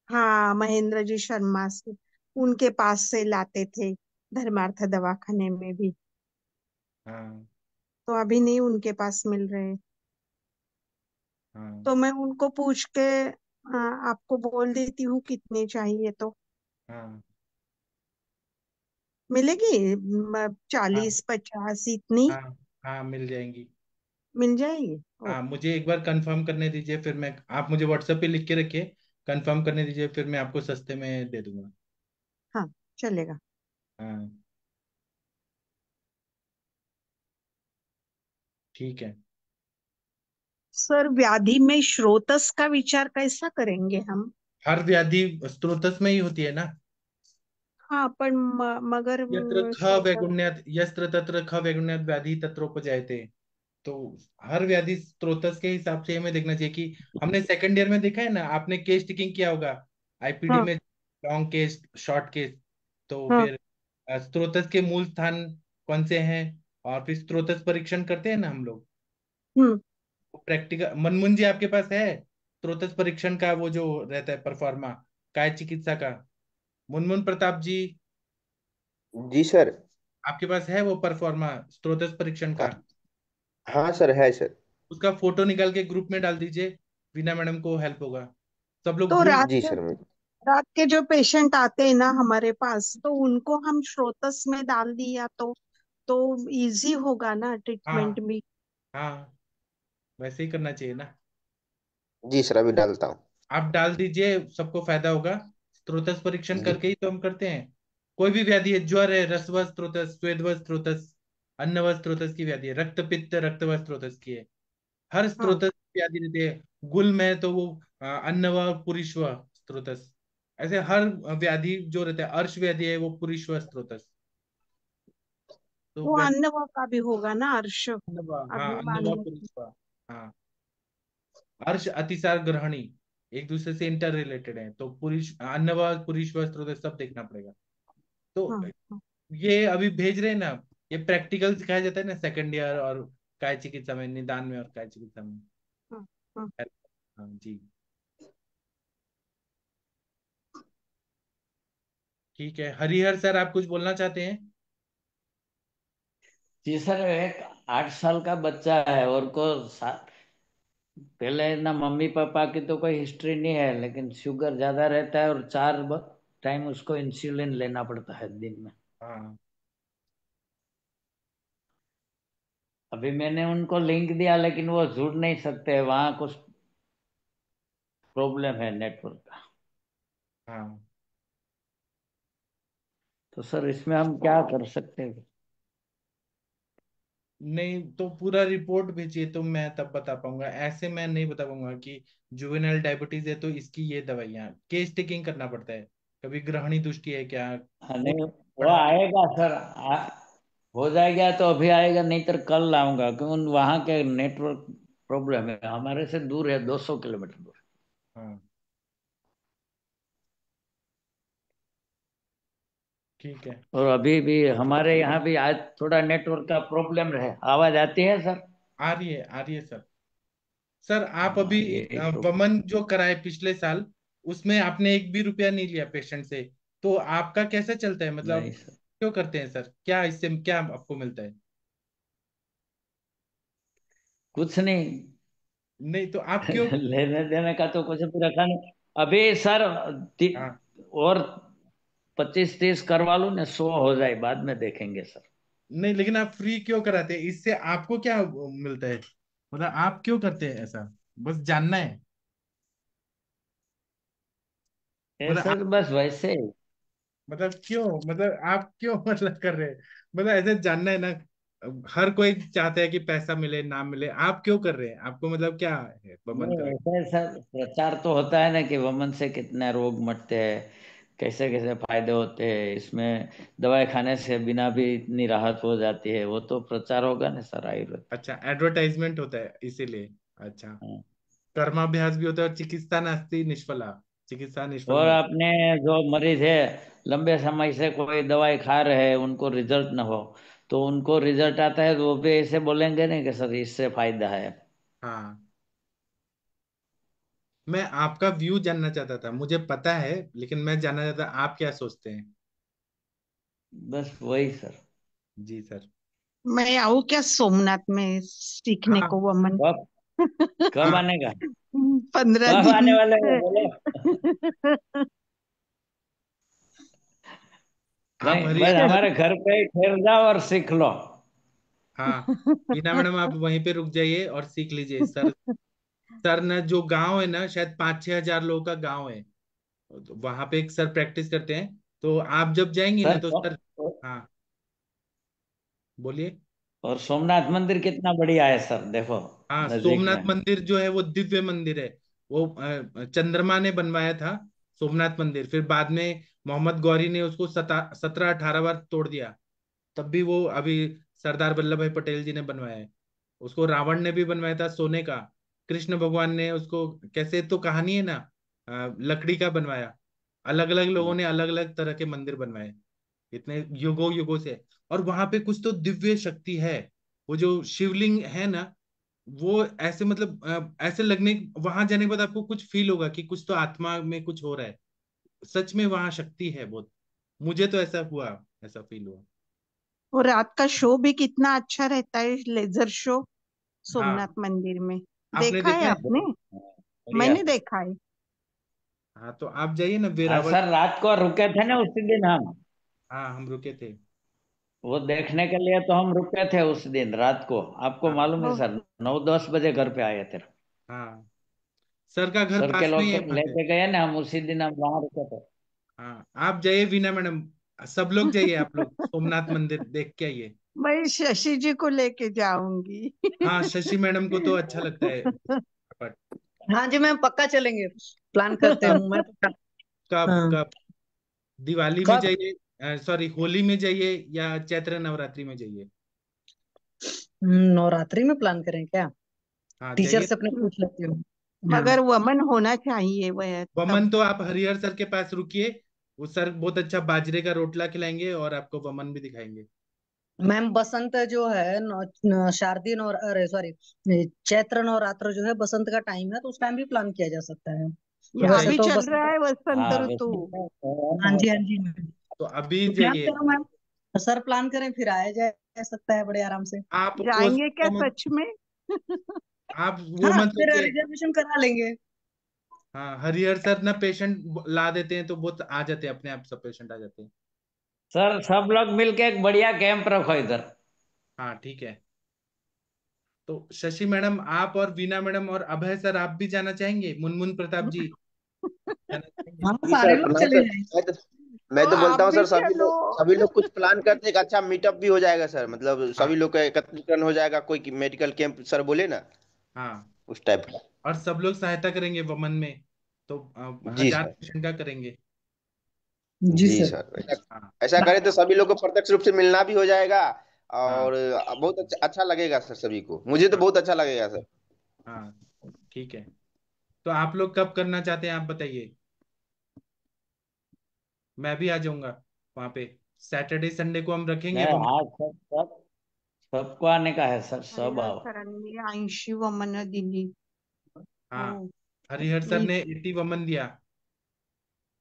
हाँ, महेंद्र जी शर्मा से, उनके पास से लाते थे धर्मार्थ दवाखाने में भी। हाँ। तो अभी नहीं उनके पास मिल रहे। हाँ। तो मैं उनको पूछ के आपको बोल देती हूँ कितने चाहिए तो। हाँ। मिलेगी हाँ। 40-50 इतनी हाँ। हाँ मिल जाएंगी। मिल जाएगी। हाँ ओके। मुझे एक बार कंफर्म करने दीजिए, फिर मैं, आप मुझे व्हाट्सएप पे लिख के रखिए, कंफर्म करने दीजिए, फिर मैं आपको सस्ते में दे दूंगा। हाँ, चलेगा। हाँ ठीक है। सर, व्याधि में स्रोतस का विचार कैसा करेंगे हम? हर व्याधि स्त्रोतस में ही होती है ना। हाँ, पर मगर यत्र ख स्रोतस। वैगुण्यत यत्र तत्र ख वैगुण्यत व्याधि तत्रोपजायते। तो हर व्याधि स्त्रोतस के हिसाब से हमें देखना चाहिए कि हमने सेकंड ईयर में देखा है ना, आपने केस टिकिंग किया होगा आईपीडी हाँ में, लॉन्ग केस शॉर्ट केस। तो हाँ। फिर स्त्रोतस के मूल स्थान कौन से हैं, और फिर स्त्रोतस परीक्षण करते हैं ना हम लोग। हम्म। प्रैक्टिकल मनमुन जी आपके पास है स्त्रोतस परीक्षण का वो जो रहता है परफॉर्मा, काय चिकित्सा का? मुनमुन प्रताप जी, जी सर। आपके पास है वो परफॉर्मा स्त्रोतस परीक्षण हाँ, का? हाँ सर, है सर। उसका फोटो निकाल के ग्रुप में डाल दीजिए, वीना मैडम को हेल्प होगा। सब लोग तो भूल। जी सर। मैं रात के जो पेशेंट आते हैं ना हमारे पास, तो उनको हम स्रोतस में डाल दिया तो इजी होगा ना ट्रीटमेंट हाँ। भी। हाँ वैसे ही करना चाहिए ना। जी सर, अभी डालता हूँ। आप डाल दीजिए, सबको फायदा होगा। स्त्रोतस परीक्षण जी। करके ही तो हम करते हैं। कोई भी व्याधि है, ज्वर है रसव स्त्रोतस, स्वेदव स्त्रोतस, अन्नव स्त्रोतस की व्याधि है, रक्त पित्त रक्तव स्त्रोतस की है। हर हाँ। स्त्रोतस की व्याधि रहती है। गुल में तो वो अन्नव पुरीश्व स्त्रोतस, ऐसे हर व्याधि जो रहता है, अर्श व्याधि है वो पुरीश्व स्त्रोतस। तो वो अन्नवा का भी होगा ना अर्श? अन्नवा, हाँ अभी अन्नवा अन्नवा। पुरीश्व। हाँ अर्श अतिसार ग्रहणी एक दूसरे से इंटर रिलेटेड है, तो पुरुष अन्नवा पुरुष वस्त्र सब देखना पड़ेगा। तो हाँ हाँ। ये अभी भेज रहे हैं ना, ये प्रैक्टिकल सिखाया जाता है ना सेकंड ईयर और काय चिकित्सा में, निदान में और काय चिकित्सा में। हाँ, हाँ। हाँ जी, ठीक है। हरिहर सर, आप कुछ बोलना चाहते हैं? जी सर, एक 8 साल का बच्चा है और को पहले ना मम्मी पापा की तो कोई हिस्ट्री नहीं है, लेकिन शुगर ज्यादा रहता है और 4 टाइम उसको इंसुलिन लेना पड़ता है दिन में। हाँ, अभी मैंने उनको लिंक दिया, लेकिन वो जुड़ नहीं सकते, वहाँ कुछ प्रॉब्लम है नेटवर्क का। हाँ। तो सर इसमें हम क्या कर सकते हैं? नहीं तो पूरा रिपोर्ट भेजिए तो मैं तब बता पाऊंगा, ऐसे मैं नहीं बता पाऊंगा कि जुवेनाइल डायबिटीज है तो इसकी ये दवाइयाँ, केस टेकिंग करना पड़ता है। कभी ग्रहणी दृष्टि है क्या, हाँ, कोई नहीं वो पढ़ा। आएगा सर, हो जाएगा तो अभी आएगा, नहीं तो कल लाऊंगा, क्योंकि वहाँ के नेटवर्क प्रॉब्लम है, हमारे से दूर है, 200 किलोमीटर दूर। हाँ, ठीक है। और अभी भी हमारे यहाँ भी आज थोड़ा नेटवर्क का प्रॉब्लम रहे, आवाज आती है सर? आ रही है सर। सर आप हाँ, अभी यही प्रॉब्लम। वमन जो कराए पिछले साल, उसमें आपने एक भी रुपया नहीं लिया पेशेंट से, तो आपका कैसे चलता है, मतलब नहीं सर, क्यों करते हैं सर, क्या इससे क्या आपको मिलता है? कुछ नहीं। नहीं तो आप क्यों? लेने देने का तो कुछ भी रखा नहीं अभी सर। हाँ, और 25-30 करवा लूँ ना, 100 हो जाए, बाद में देखेंगे सर। नहीं लेकिन आप फ्री क्यों कराते हैं, इससे आपको क्या मिलता है, मतलब आप क्यों करते हैं ऐसा, बस जानना है। ये मतलब सर बस वैसे ही। मतलब क्यों, मतलब आप क्यों मतलब कर रहे हैं, मतलब ऐसे जानना है ना। हर कोई चाहता है कि पैसा मिले नाम मिले, आप क्यों कर रहे हैं, आपको मतलब क्या है बमन नहीं करा? ऐसे सर, प्रचार तो होता है ना कि वमन से कितने रोग मटते हैं, कैसे कैसे फायदे होते हैं इसमें, दवाई खाने से बिना भी इतनी राहत हो जाती है, वो तो प्रचार होगा ना सर, आयुर्वेद। अच्छा, एडवर्टाइजमेंट होता है इसीलिए। अच्छा, हाँ। कर्माभ्यास भी होता है, और चिकित्सा नास्ति निष्फला, चिकित्सा निष्फल और नहीं। आपने जो मरीज है, लंबे समय से कोई दवाई खा रहे हैं, उनको रिजल्ट ना हो, तो उनको रिजल्ट आता है तो वो भी ऐसे बोलेंगे नहीं कि सर इससे फायदा है। हाँ, मैं आपका व्यू जानना चाहता था, मुझे पता है लेकिन मैं जानना चाहता आप क्या सोचते हैं। बस वही सर। जी सर। मैं आऊँ क्या सोमनाथ में सीखने हाँ, को वमन? कब कब हाँ, आने का? 15 कब आने दिन वाले हो से। बोलो? आप नहीं, बस हरिहर सर। हमारे घर पे ही ठहर जाओ और सीख लो। हाँ, बीना मैडम आप वहीं पे रुक जाइए और सीख लीजिए सर। सर न जो गांव है ना, शायद 5-6 हजार लोगों का गांव है, तो वहां पे एक सर प्रैक्टिस करते हैं, तो आप जब जाएंगी ना सर तो सर। हाँ, बोलिए। और सोमनाथ मंदिर कितना बढ़िया है सर, देखो हाँ, नजदीक सोमनाथ में। मंदिर जो है वो दिव्य मंदिर है। वो चंद्रमा ने बनवाया था सोमनाथ मंदिर, फिर बाद में मोहम्मद गौरी ने उसको 17-18 बार तोड़ दिया, तब भी वो अभी सरदार वल्लभ भाई पटेल जी ने बनवाया है। उसको रावण ने भी बनवाया था सोने का, कृष्ण भगवान ने उसको, कैसे तो कहानी है ना, लकड़ी का बनवाया। अलग अलग लोगों ने अलग अलग तरह के मंदिर बनवाए, इतने युगों युगों से। और वहां पे कुछ तो दिव्य शक्ति है, वो जो शिवलिंग है ना, वो ऐसे मतलब ऐसे लगने, वहां जाने के बाद आपको कुछ फील होगा कि कुछ तो आत्मा में कुछ हो रहा है, सच में वहां शक्ति है बहुत। मुझे तो ऐसा हुआ, ऐसा फील हुआ। और रात का शो भी कितना अच्छा रहता है, लेजर शो हाँ, सोमनाथ मंदिर में। आपने देखा देखा है है? आपने? बढ़िया। मैंने देखा है। हाँ, तो आप जाइए ना हाँ वेरावल। सर, रात को रुके थे ना उसी दिन हम, हाँ, हम रुके थे। वो देखने के लिए तो हम रुके थे उस दिन रात को, आपको हाँ, मालूम है ओ, सर, 9-10 बजे घर पे आए थे। हाँ, सर का घर सर के पास में ही लोग है वहां से। लेके गए ना, हम उसी दिन हम वहां रुके थे। हाँ, आप जाइए वीना मैडम, सब लोग जाइए, आप लोग सोमनाथ मंदिर देख के आइए। मैं शशि जी को लेके जाऊंगी। हाँ, शशि मैडम को तो अच्छा लगता है, बट हाँ जी मैम, पक्का चलेंगे, प्लान करते हूँ मैं पक्का। कब हाँ। कब, दिवाली में कब? जाइए, सॉरी होली में जाइए या चैत्र नवरात्रि में जाइए? नवरात्रि में प्लान करें क्या? हाँ, टीचर जाइए। से अपने पूछ लेती हूँ। हाँ। मगर वमन होना चाहिए वह वमन तब। तो आप हरिहर सर के पास रुकिए, वो सर बहुत अच्छा बाजरे का रोटला खिलाएंगे और आपको वमन भी दिखाएंगे। मैम बसंत जो है शारदीय नौ अरे सॉरी चैत्र नवरात्र जो है बसंत का टाइम है, तो उस टाइम भी प्लान किया जा सकता है। ये अच्छा, वैसे अभी तो चल बसंत, रहा है वसंत हाँ ऋतु। हाँ जी हाँ जी मैम। तो अभी तो प्लान जाइए करो मैम, सर प्लान करें फिर आया जा सकता है बड़े आराम से। आप जाएंगे क्या वो मत सच में? आप वो हाँ मत फिर सोचिए। रिजर्वेशन करा लेंगे। हाँ, हरिहर सर ना पेशेंट ला देते हैं तो वो आ जाते हैं, अपने आप सब पेशेंट आ जाते हैं। सर सब लोग मिलके एक बढ़िया कैंप रखो इधर। हाँ ठीक है। तो शशि मैडम आप और वीना मैडम और अभय सर आप भी जाना चाहेंगे? मुनमुन प्रताप जी जाना चाहेंगे? हाँ जी सारे सर, लोग प्रणाम चले सर। जाएंगे। मैं तो तो आप बोलता हूँ भी सर, चलो। सभी लोग कुछ प्लान करते हैं, एक अच्छा मीटअप भी हो जाएगा सर, मतलब हाँ सभी लोग का एकत्रीकरण हो जाएगा, कोई मेडिकल कैंप सर बोले ना, हाँ। उस टाइप का। और सब लोग सहायता करेंगे वमन में, तो जी 1000 सर। पेशेंट का करेंगे। जी जी सर। सर, ऐसा हाँ ऐसा करें तो सभी लोग को प्रत्यक्ष रूप से मिलना भी हो जाएगा, हाँ और बहुत अच्छा लगेगा सर, सभी को, मुझे तो हाँ बहुत अच्छा लगेगा सर। हाँ। ठीक है। तो आप लोग कब करना चाहते हैं आप बताइए, मैं भी आ जाऊंगा वहां पे। सैटरडे संडे को हम रखेंगे नहीं, वमन। हाँ सब सबको आने का है सर, सब हरिहर आओ। सरांनी 80 वमन दिली. हाँ, हो. हरिहर सर ने एक 80 वमन दिया,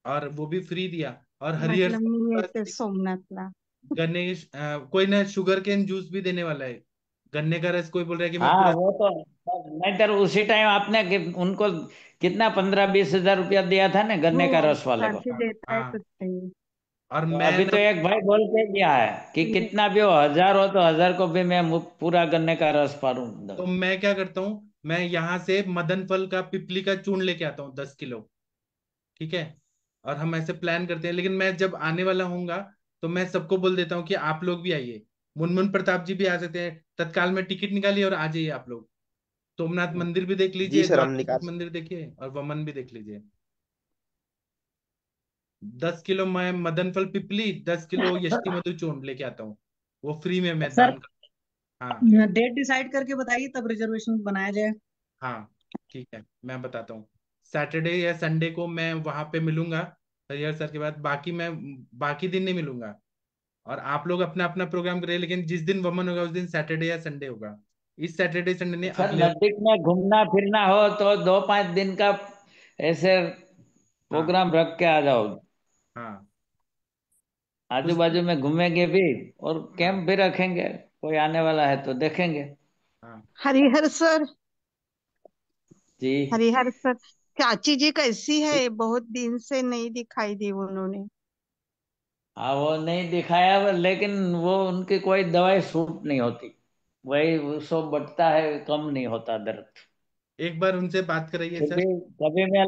और वो भी फ्री दिया। और हरिहर म्हटलं सर मी के येते पास सोमनाथला. गणेश कोई ना शुगर केन जूस भी देने वाला है, गन्ने का रस, कोई बोल रहा है कि मैं हाँ पूरा। वो तो नहीं तर उसी टाइम आपने उनको कितना 15-20 हजार रुपया दिया था ना हो गन्ने का रस वाले को। सारखे देत आहेत हाँ, ते. और तो मैं अभी ना, तो एक भाई बोल के गया है कि कितना भी हो, 1000 हो तो 1000 को भी मैं पूरा गन्ने का रस पारूंगा। तो मैं क्या करता हूँ, मैं यहाँ से मदन फल का पिपली का चूर्ण लेके आता हूँ 10 किलो। ठीक है। और हम ऐसे प्लान करते हैं, लेकिन मैं जब आने वाला हूँगा तो मैं सबको बोल देता हूँ कि आप लोग भी आइए। मुनमुन प्रताप जी भी आ सकते हैं, तत्काल में टिकट निकालिए और आ जाइए आप लोग। सोमनाथ मंदिर भी देख जी लीजिए, सर, हम द्वारकाधीश निकाल मंदिर देखिए, और वमन भी देख लीजिए। 10 किलो मैं मदन फल पिपली, 10 किलो यष्टि मधु चूर्ण लेके आता हूँ, वो फ्री में मैं सर दान कर। हाँ डेट डिसाइड करके बताइए तब रिजर्वेशन बनाया जाए। हाँ ठीक है, मैं बताता हूँ। सैटरडे या संडे को मैं वहां पे मिलूंगा हरिहर सर के बाद, बाकी मैं बाकी दिन नहीं मिलूंगा। और आप लोग अपना अपना प्रोग्राम करिए, लेकिन जिस दिन वमन होगा उस दिन सैटरडे या संडे होगा। इस सैटरडे संडे ने सर अगले। नजदीक में घूमना फिरना हो तो 2-5 दिन का ऐसे हाँ प्रोग्राम रख के आ जाओ। हाँ आजू कुछ। बाजू में घूमेंगे भी और हाँ कैंप भी रखेंगे, कोई आने वाला है तो देखेंगे। हाँ हरिहर सर. जी। हरिहर सर. चाची जी कैसी है? बहुत दिन से नहीं दिखाई दी उन्होंने. हाँ वो नहीं दिखाया लेकिन वो उनकी कोई दवाई सूट नहीं होती, वही वो सब बढ़ता है, कम नहीं होता दर्द। एक बार उनसे बात कराइए फिर सर। भी कभी मैं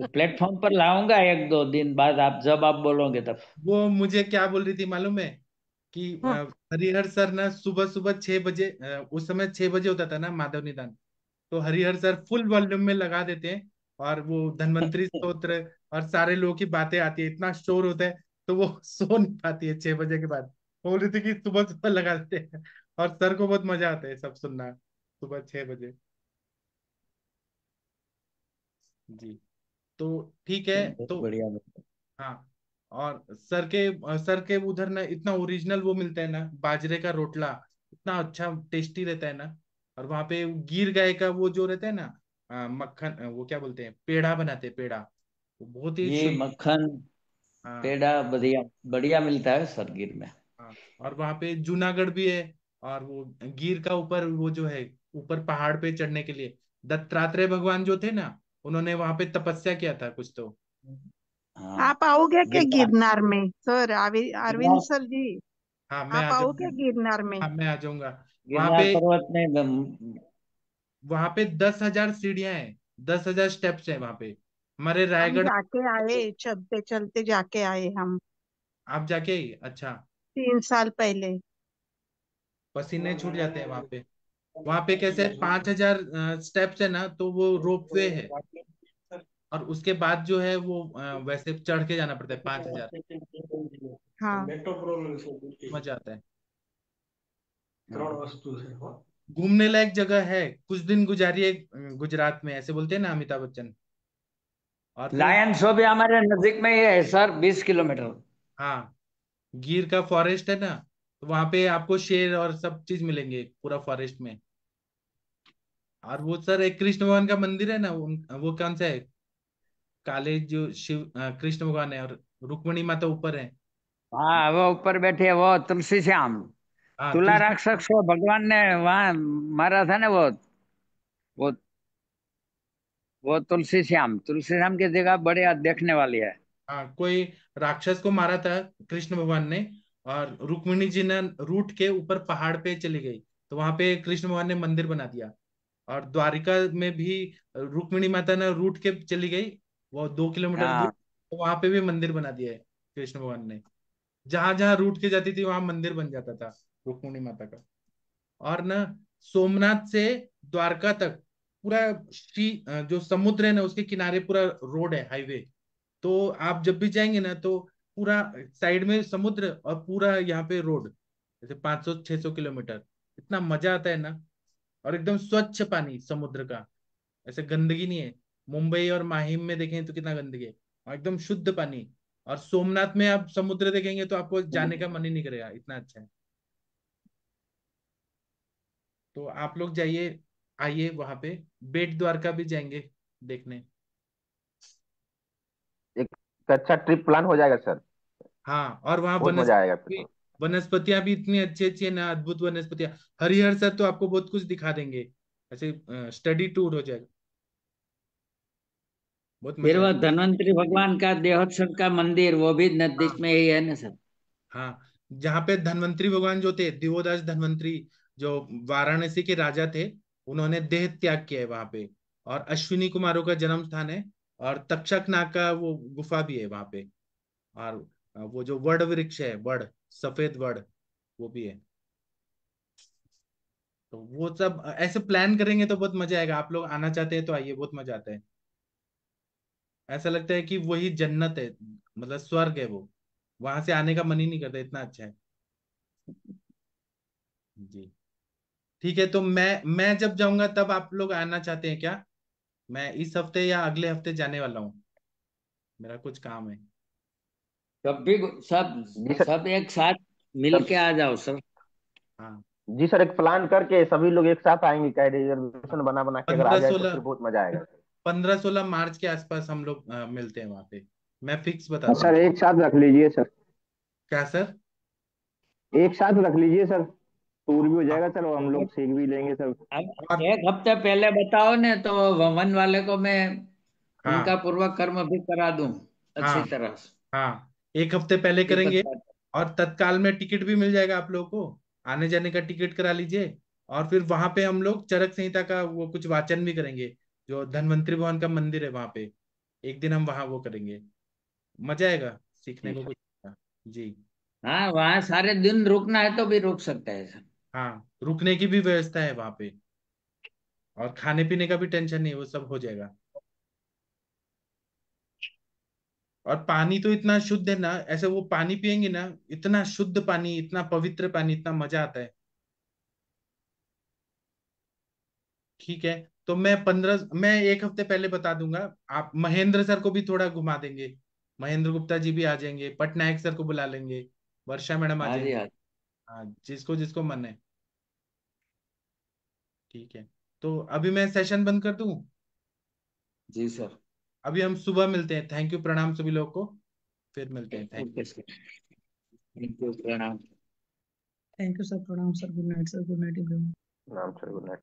प्लेटफॉर्म पर लाऊंगा 1-2 दिन बाद, आप जब आप बोलोगे तब। वो मुझे क्या बोल रही थी मालूम है कि हरिहर सर ना सुबह सुबह 6 बजे, उस समय 6 बजे होता था ना माधव निदान, तो हरिहर सर फुल वॉल्यूम में लगा देते हैं, और वो धन्वंतरी स्तोत्र और सारे लोगों की बातें आती है, इतना शोर होता है, तो वो सो नहीं पाती है 6 बजे के बाद। बोल रही थी कि सुबह सुबह लगा देते हैं, और सर को बहुत मजा आता है सब सुनना, सुबह 6 बजे। जी। तो ठीक है। बहुत तो बढ़िया। हाँ, और सर के उधर ना इतना ओरिजिनल वो मिलता है ना, बाजरे का रोटला, इतना अच्छा टेस्टी रहता है ना। और वहाँ पे गिर गाय का वो जो रहता है ना, मक्खन, वो क्या बोलते हैं, पेड़ा बनाते हैं, पेड़ा, वो बहुत ही ये शुद्ध। मक्खन हाँ पेड़ा बढ़िया बढ़िया मिलता है सरगिर में। हाँ। और वहाँ पे जूनागढ़ भी है, और वो गिर का ऊपर वो जो है, ऊपर पहाड़ पे चढ़ने के लिए दत्तात्रेय भगवान जो थे ना, उन्होंने वहां पे तपस्या किया था कुछ तो। हाँ आप आओगे क्या गिरनार। गिरनार में सर? अरविंद गिरनार सर जी, हाँ मैं आप आ आओगे जाऊंगा। गिरनार में? हाँ मैं आ जाऊंगा। वहां गिरनार पे पर्वत में वहां पे 10,000 सीढ़ियां हैं, 10,000 स्टेप्स हैं वहां पे, हमारे हम रायगढ़। जाके आए, चलते चलते जाके आए हम. आप जाके आई? अच्छा। 3 साल पहले. पसीने छूट जाते हैं वहां पे कैसे 5,000 स्टेप्स है ना, तो वो रोप वे है, और उसके बाद जो है वो वैसे चढ़ के जाना पड़ता है 5,000। हाँ. मजा आता है। हाँ, हाँ। घूमने लायक जगह है, कुछ दिन गुजारिए गुजरात में, ऐसे बोलते हैं ना अमिताभ बच्चन। और फिर लायन शो भी हमारे नजदीक में ही है सर, 20 किलोमीटर। हाँ, गिर का फॉरेस्ट है ना, तो वहां पे आपको शेर और सब चीज मिलेंगे पूरा फॉरेस्ट में। और वो सर एक कृष्ण भगवान का मंदिर है ना, वो कौन सा है, काले जो शिव कृष्ण भगवान है, और रुक्मणी माता ऊपर है। हाँ वो ऊपर बैठे है, वो तुलसी श्याम। हाँ तुला तुलसी। राक्षस को भगवान ने वहां मारा था ना, वो वो तुलसी श्याम की जगह बढ़िया देखने वाली है। हाँ कोई राक्षस को मारा था कृष्ण भगवान ने, और रुक्मिणी जी ने रूठ के ऊपर पहाड़ पे चली गई, तो वहां पे कृष्ण भगवान ने मंदिर बना दिया। और द्वारिका में भी रुक्मिणी माता ने रूठ के चली गई, वो 2 किलोमीटर दूर, हाँ तो वहां पे भी मंदिर बना दिया है कृष्ण भगवान ने। जहां जहां रूठ के जाती थी वहां मंदिर बन जाता था रुक्मिणी माता का। और ना सोमनाथ से द्वारका तक पूरा जो समुद्र है ना उसके किनारे पूरा रोड है, हाईवे। तो आप जब भी जाएंगे ना तो पूरा साइड में समुद्र और पूरा यहाँ पे रोड, जैसे 500-600 किलोमीटर, इतना मजा आता है ना। और एकदम स्वच्छ पानी समुद्र का, ऐसे गंदगी नहीं है। मुंबई और माहिम में देखें तो कितना गंदगी है, और एकदम शुद्ध पानी। और सोमनाथ में आप समुद्र देखेंगे तो आपको जाने का मन ही नहीं करेगा, इतना अच्छा है। तो आप लोग जाइए, आइए वहां पे, बेट द्वारका भी जाएंगे देखने। एक अच्छा ट्रिप प्लान हो जाएगा सर। हाँ और वहां बहुत मजा आएगा फिर तो। वनस्पतियां भी इतनी अच्छी अच्छी है ना, अद्भुत वनस्पतियां। हरिहर सर तो आपको बहुत कुछ दिखा देंगे, ऐसे स्टडी टूर हो जाएगा, बहुत फिर मजा वो आएगा। धन्वंतरी भगवान का देहोत्सव का मंदिर, वो भी नजदीक हाँ में ही है ना सर? हाँ, जहाँ पे धन्वंतरी भगवान जो थे, दिवोदास धन्वंतरी, जो वाराणसी के राजा थे, उन्होंने देह त्याग किया है वहां पे। और अश्विनी कुमारों का जन्म स्थान है। और तक्षक नाग का वो गुफा भी है वहां पे। और वो जो वड वृक्ष है, वड, सफेद वड, वो भी है। तो वो सब ऐसे प्लान करेंगे तो बहुत मजा आएगा। आप लोग आना चाहते हैं तो आइए, बहुत मजा आता है। ऐसा लगता है कि वही जन्नत है, मतलब स्वर्ग है वो। वहां से आने का मन ही नहीं करता, इतना अच्छा है। जी। ठीक है, तो मैं जब जाऊंगा तब आप लोग आना चाहते हैं क्या? मैं इस हफ्ते या अगले हफ्ते जाने वाला हूँ, मेरा कुछ काम है। सब भी सब जी सर। सब एक साथ मिल सब के आ जाओ सर। हाँ जी सर, एक प्लान करके सभी लोग एक साथ आएंगे, क्या हाँ। रिजर्वेशन बना बना के अगर आ पंद्रह जाए तो सोलह फिर बहुत मजा आएगा। 15-16 मार्च के आसपास हम लोग मिलते हैं वहां पे। मैं फिक्स बता हाँ दूंगा। सर, एक साथ रख लीजिए सर। क्या सर? एक साथ रख लीजिए सर, टूर भी हो हाँ जाएगा सर और हम लोग सीख भी लेंगे सर। अब और एक हफ्ते पहले बताओ ने, तो वन वाले को मैं उनका हाँ पूर्वक कर्म भी करा दूं अच्छी हाँ तरह से। हाँ, एक हफ्ते पहले दीपक करेंगे। साहब। और तत्काल में टिकट भी मिल जाएगा आप लोगों को, आने जाने का टिकट करा लीजिए। और फिर वहां पे हम लोग चरक संहिता का वो कुछ वाचन भी करेंगे, जो धन्वंतरी भवन का मंदिर है वहां पे। एक दिन हम वहां वो करेंगे, मजा आएगा, सीखने जी को सर। कुछ। जी। हाँ वहाँ सारे दिन रुकना है तो भी रुक सकते हैं सर। हाँ, रुकने की भी व्यवस्था है वहां पे, और खाने पीने का भी टेंशन नहीं, वो सब हो जाएगा। और पानी तो इतना शुद्ध है ना, ऐसे वो पानी पियेंगे ना, इतना शुद्ध पानी, इतना पवित्र पानी, इतना मजा आता है। ठीक है, तो मैं एक हफ्ते पहले बता दूंगा। आप महेंद्र सर को भी थोड़ा घुमा देंगे, महेंद्र गुप्ता जी भी आ जाएंगे, पटनायक सर को बुला लेंगे, वर्षा मैडम आ हाँ जी जाएंगी। हाँ। हाँ, जिसको जिसको मन है। ठीक है, तो अभी मैं सेशन बंद कर दूं। जी सर। अभी हम सुबह मिलते हैं। थैंक यू, प्रणाम सभी लोग को। फिर मिलते हैं, thank okay you. Sir. Thank you, प्रणाम। थैंक यू सर, प्रणाम sir, good night sir, good night everyone. नाम सर, गुड नाइट।